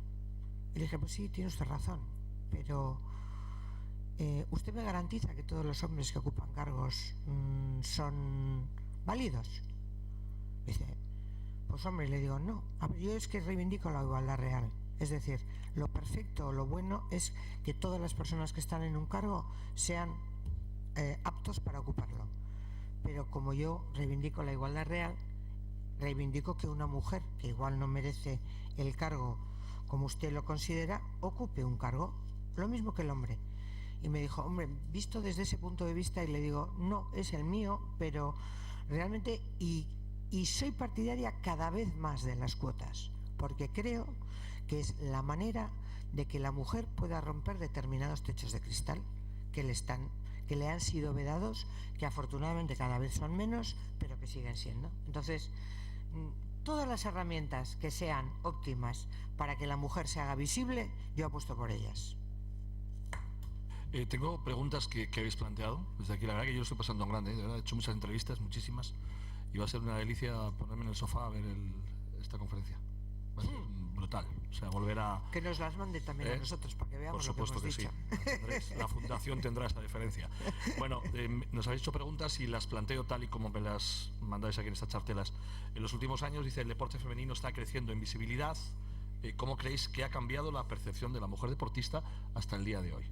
Y le dije, pues sí, tiene usted razón, pero ¿usted me garantiza que todos los hombres que ocupan cargos son válidos? Dice, pues hombre, le digo, no, a ver, yo es que reivindico la igualdad real. Es decir, lo perfecto, lo bueno es que todas las personas que están en un cargo sean aptos para ocuparlo. Pero como yo reivindico la igualdad real, reivindico que una mujer que igual no merece el cargo como usted lo considera, ocupe un cargo, lo mismo que el hombre. Y me dijo, hombre, visto desde ese punto de vista, y le digo, no, es el mío, pero realmente, y soy partidaria cada vez más de las cuotas, porque creo que es la manera de que la mujer pueda romper determinados techos de cristal que le han sido vedados, que afortunadamente cada vez son menos, pero que siguen siendo. Entonces, todas las herramientas que sean óptimas para que la mujer se haga visible, yo apuesto por ellas. Tengo preguntas que habéis planteado desde aquí. La verdad que yo lo estoy pasando en grande, de verdad, he hecho muchas entrevistas, muchísimas, y va a ser una delicia ponerme en el sofá a ver esta conferencia. Va a ser brutal, o sea, volver a... Que nos las mande también a nosotros para que veamos lo que hemos dicho. Por supuesto que sí, la fundación tendrá esa diferencia. Bueno, nos habéis hecho preguntas y las planteo tal y como me las mandáis aquí en estas chartelas. En los últimos años, dice, el deporte femenino está creciendo en visibilidad. ¿Cómo creéis que ha cambiado la percepción de la mujer deportista hasta el día de hoy?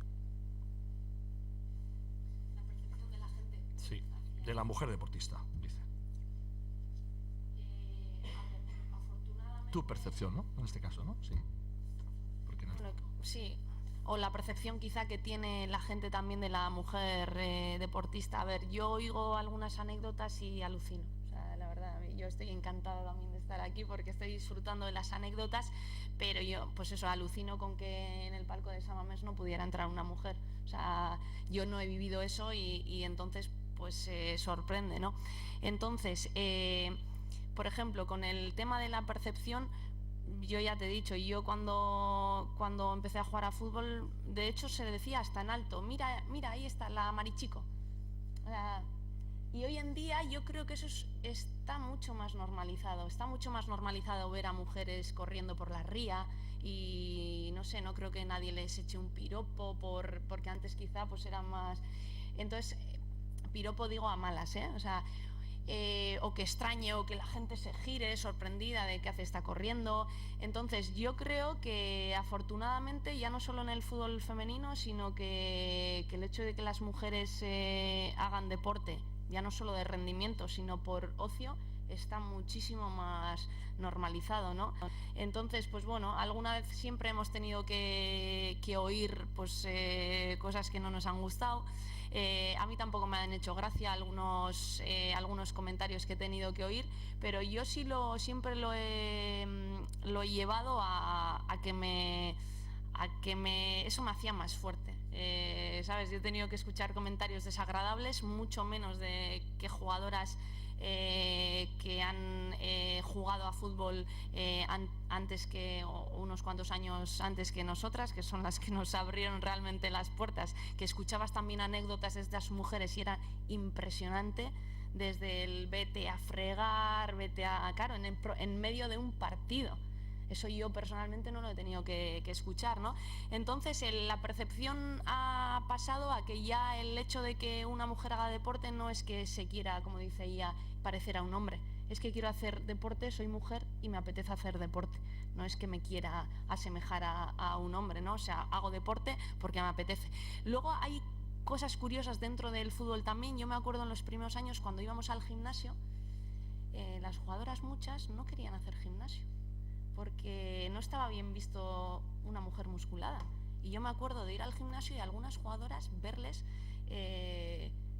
La percepción de la gente. Sí, de la mujer deportista, dice. Tu percepción, ¿no? En este caso, ¿no? Sí. Porque no... Bueno, sí. O la percepción quizá que tiene la gente también de la mujer deportista. A ver, yo oigo algunas anécdotas y alucino. O sea, la verdad, yo estoy encantada también de estar aquí porque estoy disfrutando de las anécdotas, pero yo, pues eso, alucino con que en el palco de San Mamés no pudiera entrar una mujer. O sea, yo no he vivido eso y entonces, pues sorprende, ¿no? Entonces, por ejemplo, con el tema de la percepción, yo ya te he dicho, yo cuando empecé a jugar a fútbol, de hecho se decía hasta en alto, mira, ahí está la Marichico. Y hoy en día yo creo que eso está mucho más normalizado ver a mujeres corriendo por la ría y no sé, no creo que nadie les eche un piropo porque antes quizá pues eran más... Entonces, piropo digo a malas, ¿eh? O sea... o que extrañe o que la gente se gire sorprendida de qué hace, está corriendo. Entonces yo creo que afortunadamente ya no solo en el fútbol femenino, sino que el hecho de que las mujeres hagan deporte, ya no solo de rendimiento sino por ocio, está muchísimo más normalizado, ¿no? Entonces, pues bueno, alguna vez siempre hemos tenido que oír pues cosas que no nos han gustado. A mí tampoco me han hecho gracia algunos comentarios que he tenido que oír, pero yo sí siempre lo he llevado a que eso me hacía más fuerte. ¿Sabes? Yo he tenido que escuchar comentarios desagradables, mucho menos de que jugadoras que han jugado a fútbol antes que, o unos cuantos años antes que nosotras, que son las que nos abrieron realmente las puertas, que escuchabas también anécdotas de estas mujeres y era impresionante, desde el vete a fregar, claro, en medio de un partido. Eso yo personalmente no lo he tenido que escuchar, ¿no? Entonces la percepción ha pasado a que ya el hecho de que una mujer haga deporte no es que se quiera, como dice ella, parecer a un hombre. Es que quiero hacer deporte, soy mujer y me apetece hacer deporte. No es que me quiera asemejar a un hombre, ¿no? O sea, hago deporte porque me apetece. Luego hay cosas curiosas dentro del fútbol también. Yo me acuerdo en los primeros años cuando íbamos al gimnasio, las jugadoras muchas no querían hacer gimnasio, porque no estaba bien visto una mujer musculada. Y yo me acuerdo de ir al gimnasio y algunas jugadoras verles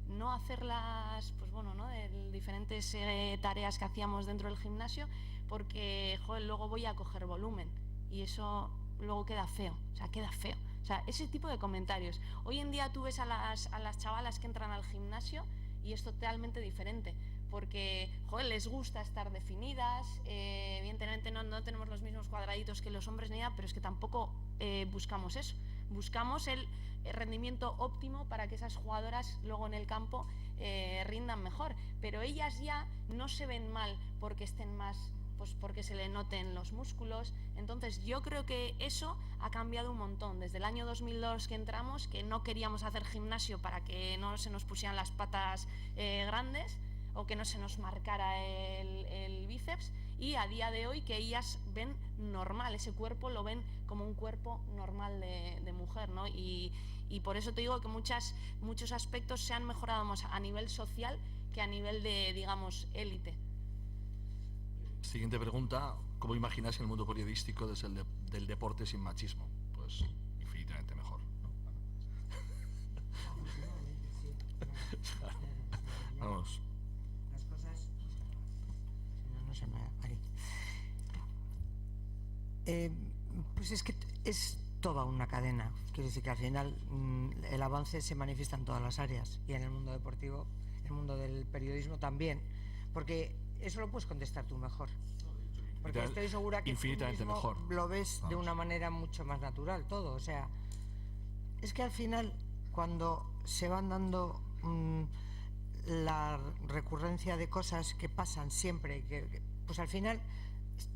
no hacerlas, pues bueno, ¿no? De diferentes tareas que hacíamos dentro del gimnasio, porque, joder, luego voy a coger volumen y eso luego queda feo, o sea, queda feo. O sea, ese tipo de comentarios. Hoy en día tú ves a las chavalas que entran al gimnasio y es totalmente diferente, porque, joder, les gusta estar definidas, evidentemente no tenemos los mismos cuadraditos que los hombres ni nada, pero es que tampoco buscamos eso. Buscamos el rendimiento óptimo para que esas jugadoras luego en el campo rindan mejor, pero ellas ya no se ven mal porque estén más, pues porque se le noten los músculos. Entonces yo creo que eso ha cambiado un montón. Desde el año 2002 que entramos, que no queríamos hacer gimnasio para que no se nos pusieran las patas grandes, o que no se nos marcara el bíceps, y a día de hoy que ellas ven normal, ese cuerpo lo ven como un cuerpo normal de mujer, ¿no? Y por eso te digo que muchos aspectos se han mejorado más a nivel social que a nivel de, digamos, élite. Siguiente pregunta: ¿cómo imagináis el mundo periodístico desde del deporte sin machismo? Pues infinitamente mejor, ¿no? Vamos. Pues es que es toda una cadena. Quiero decir que al final el avance se manifiesta en todas las áreas, y en el mundo deportivo, el mundo del periodismo también, porque eso lo puedes contestar tú mejor, porque estoy segura que infinitamente mejor lo ves de una manera mucho más natural todo. O sea, es que al final cuando se van dando la recurrencia de cosas que pasan siempre, pues al final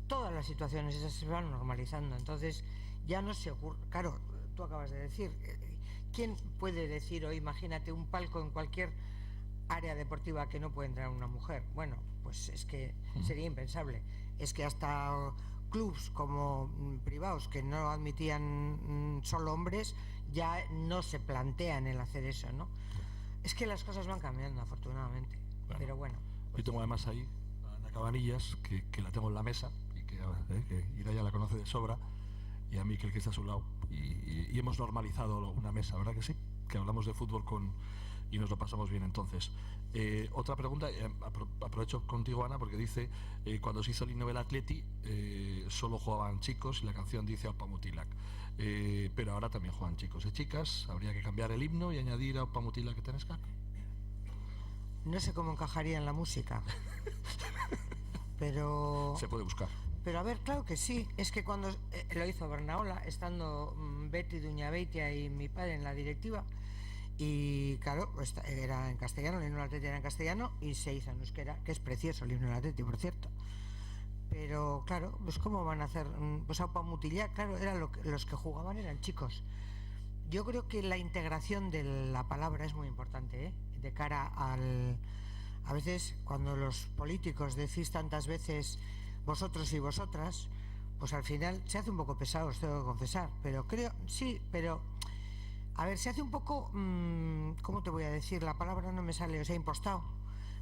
todas las situaciones esas se van normalizando. Entonces ya no se ocurre. Claro, tú acabas de decir, ¿quién puede decir hoy, imagínate, un palco en cualquier área deportiva que no puede entrar una mujer? Bueno, pues es que sería impensable. Es que hasta clubs como privados que no admitían solo hombres ya no se plantean el hacer eso, ¿no? Es que las cosas van cambiando, afortunadamente. Bueno, pero bueno. Yo tengo además ahí a Ana Cabanillas, que la tengo en la mesa, y que Idoia la conoce de sobra, y a Miquel, que está a su lado. Y hemos normalizado una mesa, ¿verdad que sí? Que hablamos de fútbol y nos lo pasamos bien. Entonces, otra pregunta, aprovecho contigo, Ana, porque dice, cuando se hizo el himno del Atleti, solo jugaban chicos, y la canción dice Aupa Mutilak. Pero ahora también juegan chicos y chicas. ¿Habría que cambiar el himno y añadir Aupa Mutilak Eteneskak? No sé cómo encajaría en la música, pero... Se puede buscar. Pero a ver, claro que sí. Es que cuando lo hizo Bernaola, estando Betty Duñabeitia y mi padre en la directiva, y claro, pues era en castellano, el himno del Atleti era en castellano, y se hizo en euskera, que es precioso el himno del Atleti, por cierto. Pero claro, pues ¿cómo van a hacer? Pues Aupa Mutilak, claro, los que jugaban eran chicos. Yo creo que la integración de la palabra es muy importante, de cara al... A veces, cuando los políticos decís tantas veces vosotros y vosotras, pues al final se hace un poco pesado, os tengo que confesar. Pero creo, sí, pero... A ver, se hace un poco... ¿cómo te voy a decir? La palabra no me sale, o sea, impostado.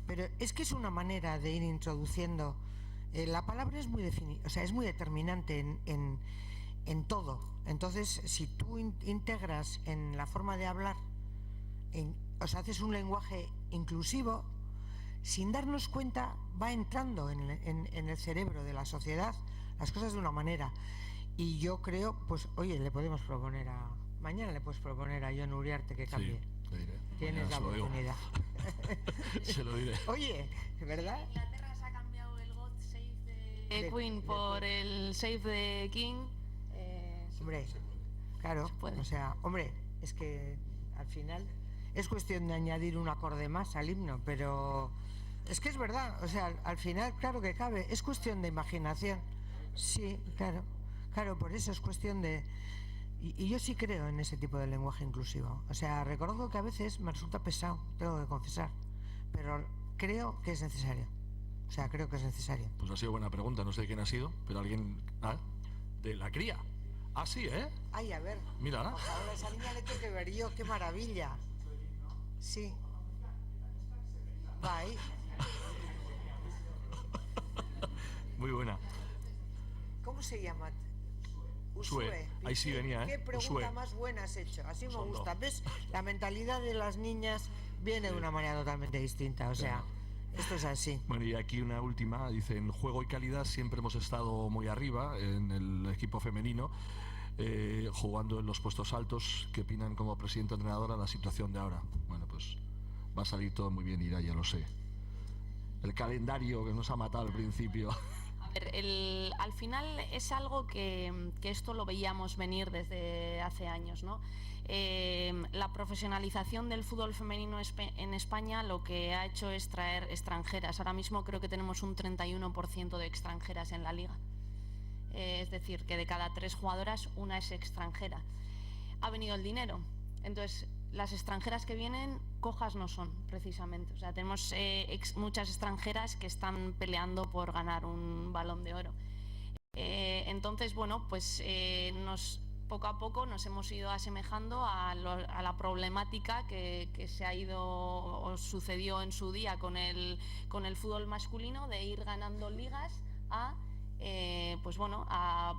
Pero es que es una manera de ir introduciendo... la palabra es muy o sea, es muy determinante en todo. Entonces, si tú integras en la forma de hablar, o sea, haces un lenguaje inclusivo, sin darnos cuenta va entrando en el cerebro de la sociedad las cosas de una manera. Y yo creo, pues, oye, mañana le puedes proponer a Jon Uriarte que cambie. Sí, le diré. Tienes la oportunidad. Se lo diré. Oye, ¿verdad? En Inglaterra se ha cambiado el God Save the Queen por el Save the King. Hombre, claro, puede. o sea, hombre, es que al final es cuestión de añadir un acorde más al himno, pero es que es verdad, o sea, al final, claro que cabe, es cuestión de imaginación. Sí, claro, por eso es cuestión de... Y yo sí creo en ese tipo de lenguaje inclusivo. O sea, reconozco que a veces me resulta pesado, tengo que confesar, pero creo que es necesario. O sea, creo que es necesario. Pues ha sido buena pregunta, no sé de quién ha sido, pero alguien... ¿Ah? De la cría. Ah, sí, ¿eh? Ay, a ver. Mira, ¿no? Ahora esa niña le tengo que ver yo, qué maravilla. Sí. Va ahí. Muy buena. ¿Cómo se llama? Usue. Ahí sí venía, ¿eh? Qué pregunta Usue. más buena has hecho. Así me Son gusta. dos. ¿Ves? La mentalidad de las niñas viene de una manera totalmente distinta. O sea, esto es así. Bueno, y aquí una última, dice, en juego y calidad siempre hemos estado muy arriba en el equipo femenino, jugando en los puestos altos. ¿Qué opinan como presidente o entrenadora la situación de ahora? Bueno, pues va a salir todo muy bien, Ira, ya lo sé. El calendario que nos ha matado al principio. A ver, al final es algo que esto lo veíamos venir desde hace años, ¿no? La profesionalización del fútbol femenino en España lo que ha hecho es traer extranjeras. Ahora mismo creo que tenemos un 31% de extranjeras en la liga. Es decir, que de cada 3 jugadoras, una es extranjera. Ha venido el dinero. Entonces, las extranjeras que vienen, cojas no son, precisamente. O sea, tenemos muchas extranjeras que están peleando por ganar un Balón de Oro. Entonces, bueno, pues poco a poco nos hemos ido asemejando a la problemática que se ha ido o sucedió en su día con el fútbol masculino, de ir ganando ligas pues bueno, a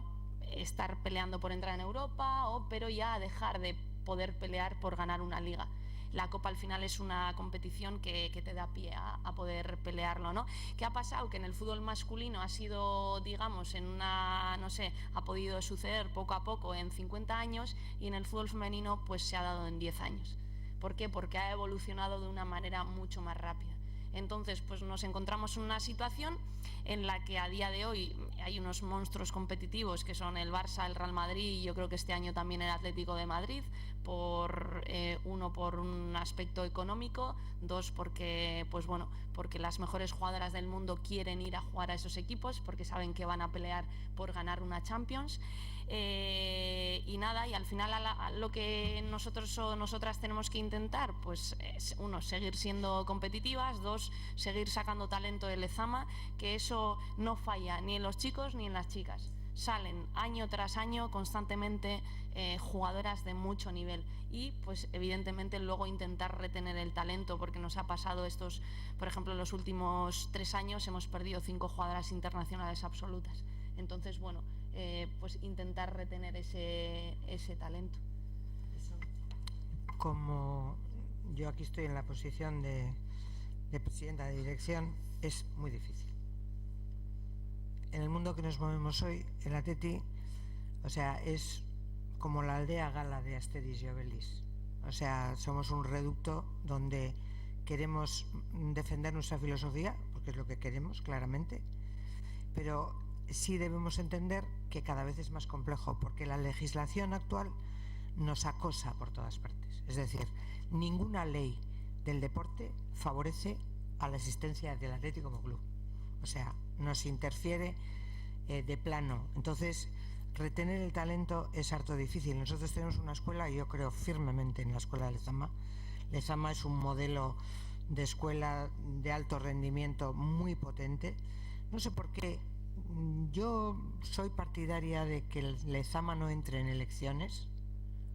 estar peleando por entrar en Europa, pero ya a dejar de poder pelear por ganar una liga. La Copa al final es una competición que te da pie a poder pelearlo, ¿no? ¿Qué ha pasado? Que en el fútbol masculino ha sido, digamos, ha podido suceder poco a poco en 50 años, y en el fútbol femenino pues se ha dado en 10 años. ¿Por qué? Porque ha evolucionado de una manera mucho más rápida. Entonces, pues nos encontramos en una situación en la que a día de hoy hay unos monstruos competitivos que son el Barça, el Real Madrid, y yo creo que este año también el Atlético de Madrid, uno por un aspecto económico, dos porque las mejores jugadoras del mundo quieren ir a jugar a esos equipos porque saben que van a pelear por ganar una Champions. Y al final lo que nosotros o nosotras tenemos que intentar, pues uno, seguir siendo competitivas, dos, seguir sacando talento del Lezama, que eso no falla ni en los chicos ni en las chicas. Salen año tras año constantemente jugadoras de mucho nivel, y pues evidentemente luego intentar retener el talento, porque nos ha pasado por ejemplo, en los últimos 3 años hemos perdido 5 jugadoras internacionales absolutas. Entonces, bueno, pues intentar retener ese talento. Como yo aquí estoy en la posición de presidenta de dirección, es muy difícil. En el mundo que nos movemos hoy, el Atleti, o sea, es como la aldea gala de Asterix y Obelix. O sea, somos un reducto donde queremos defender nuestra filosofía, porque es lo que queremos, claramente, pero sí debemos entender que cada vez es más complejo, porque la legislación actual nos acosa por todas partes. Es decir, ninguna ley del deporte favorece a la existencia del Atleti como club. O sea, nos interfiere de plano. Entonces, retener el talento es harto difícil. Nosotros tenemos una escuela, y yo creo firmemente en la escuela de Lezama. Lezama es un modelo de escuela de alto rendimiento muy potente. No sé por qué. Yo soy partidaria de que el Lezama no entre en elecciones,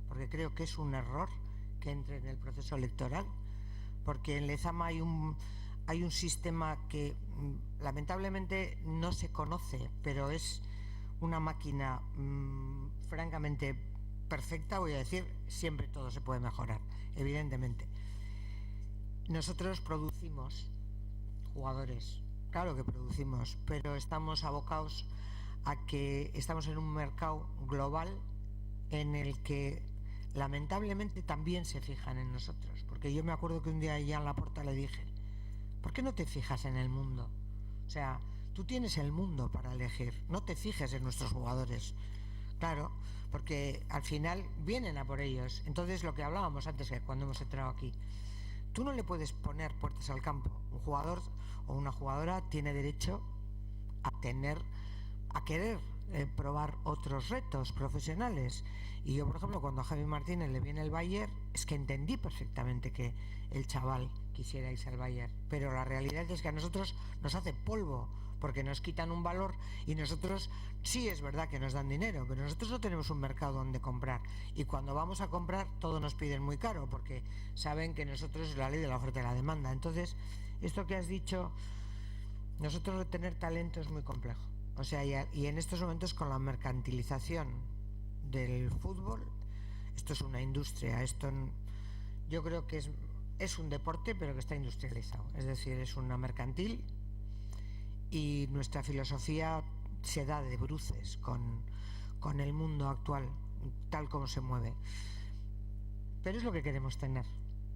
porque creo que es un error que entre en el proceso electoral, porque en Lezama hay un sistema que lamentablemente no se conoce, pero es una máquina francamente perfecta. Voy a decir, siempre todo se puede mejorar, evidentemente, nosotros producimos jugadores, claro que producimos, pero estamos abocados a que estamos en un mercado global en el que lamentablemente también se fijan en nosotros, porque yo me acuerdo que un día ya en Laporta le dije, ¿por qué no te fijas en el mundo? O sea, tú tienes el mundo para elegir, no te fijes en nuestros jugadores. Claro, porque al final vienen a por ellos. Entonces, lo que hablábamos antes, que cuando hemos entrado aquí, tú no le puedes poner puertas al campo. Un jugador o una jugadora tiene derecho a querer probar otros retos profesionales. Y yo, por ejemplo, cuando a Javi Martínez le viene el Bayern, es que entendí perfectamente que el chaval quisiera irse al Bayern, pero la realidad es que a nosotros nos hace polvo, porque nos quitan un valor, y nosotros sí es verdad que nos dan dinero, pero nosotros no tenemos un mercado donde comprar, y cuando vamos a comprar todo nos piden muy caro, porque saben que nosotros es la ley de la oferta y la demanda. Entonces, esto que has dicho, nosotros tener talento es muy complejo. O sea, y en estos momentos, con la mercantilización del fútbol, esto es una industria, yo creo que es un deporte, pero que está industrializado, es decir, es una mercantil, y nuestra filosofía se da de bruces con el mundo actual, tal como se mueve. Pero es lo que queremos tener,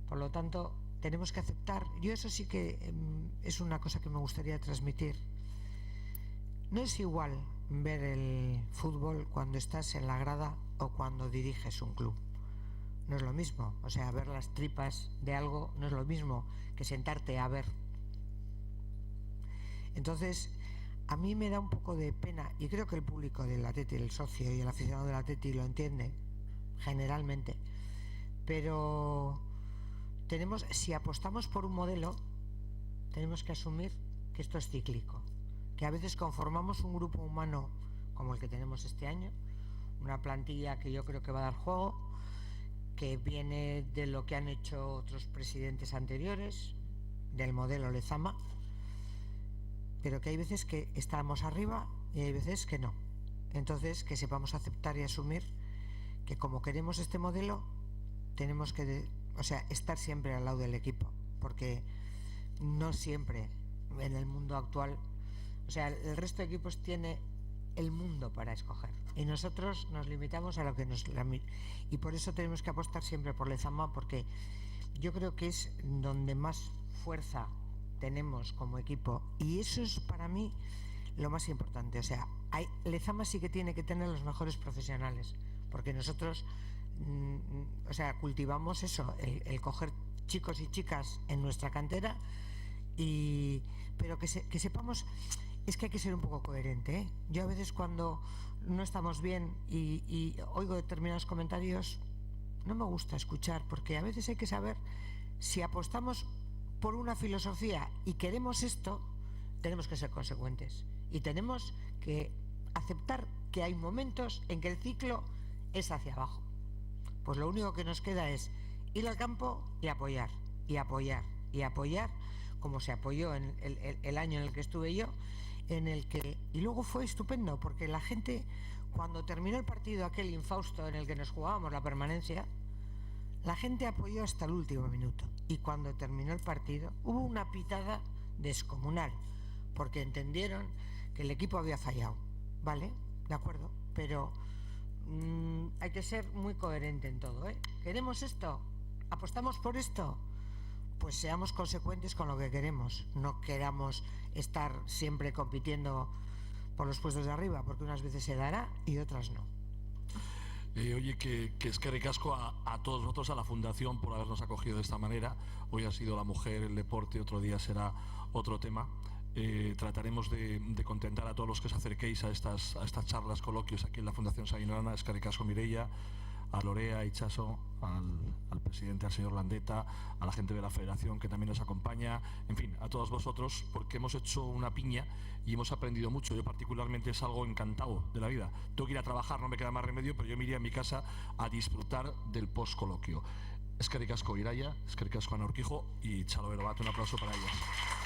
por lo tanto tenemos que aceptar. Yo eso sí que es una cosa que me gustaría transmitir. No es igual ver el fútbol cuando estás en la grada o cuando diriges un club. No es lo mismo. O sea, ver las tripas de algo no es lo mismo que sentarte a ver. Entonces, a mí me da un poco de pena, y creo que el público del Atleti, el socio y el aficionado del Atleti lo entiende, generalmente. Pero si apostamos por un modelo, tenemos que asumir que esto es cíclico. Que a veces conformamos un grupo humano como el que tenemos este año, una plantilla que yo creo que va a dar juego, que viene de lo que han hecho otros presidentes anteriores, del modelo Lezama, pero que hay veces que estamos arriba y hay veces que no. Entonces, que sepamos aceptar y asumir que como queremos este modelo, tenemos que estar siempre al lado del equipo, porque no siempre en el mundo actual, o sea, el resto de equipos tiene el mundo para escoger y nosotros nos limitamos a lo que y por eso tenemos que apostar siempre por Lezama, porque yo creo que es donde más fuerza tenemos como equipo, y eso es para mí lo más importante. O sea, Lezama sí que tiene que tener los mejores profesionales, porque nosotros cultivamos eso, el coger chicos y chicas en nuestra cantera, pero que sepamos. Es que hay que ser un poco coherente, ¿eh? Yo a veces cuando no estamos bien y oigo determinados comentarios, no me gusta escuchar, porque a veces hay que saber si apostamos por una filosofía y queremos esto, tenemos que ser consecuentes y tenemos que aceptar que hay momentos en que el ciclo es hacia abajo. Pues lo único que nos queda es ir al campo y apoyar, y apoyar, y apoyar, como se apoyó en el año en el que estuve yo, y luego fue estupendo, porque la gente, cuando terminó el partido aquel infausto en el que nos jugábamos la permanencia, la gente apoyó hasta el último minuto, y cuando terminó el partido hubo una pitada descomunal, porque entendieron que el equipo había fallado, ¿vale? De acuerdo, pero hay que ser muy coherente en todo, ¿eh? ¿Queremos esto? ¿Apostamos por esto? Pues seamos consecuentes con lo que queremos, no queramos estar siempre compitiendo por los puestos de arriba, porque unas veces se dará y otras no. Oye, que es que ricasco a todos nosotros, a la Fundación, por habernos acogido de esta manera. Hoy ha sido la mujer, el deporte, otro día será otro tema. Trataremos de contentar a todos los que os acerquéis a estas charlas, coloquios aquí en la Fundación Saguinarana. Es que ricasco Mireia, a Lorea, a Itxaso, al presidente, al señor Landeta, a la gente de la Federación que también nos acompaña, en fin, a todos vosotros, porque hemos hecho una piña y hemos aprendido mucho. Yo particularmente salgo encantado de la vida. Tengo que ir a trabajar, no me queda más remedio, pero yo me iría a mi casa a disfrutar del post-coloquio. Eskerrik asko Iraia, eskerrik asko Ana Urquijo y Chalo Berobat, un aplauso para ellas.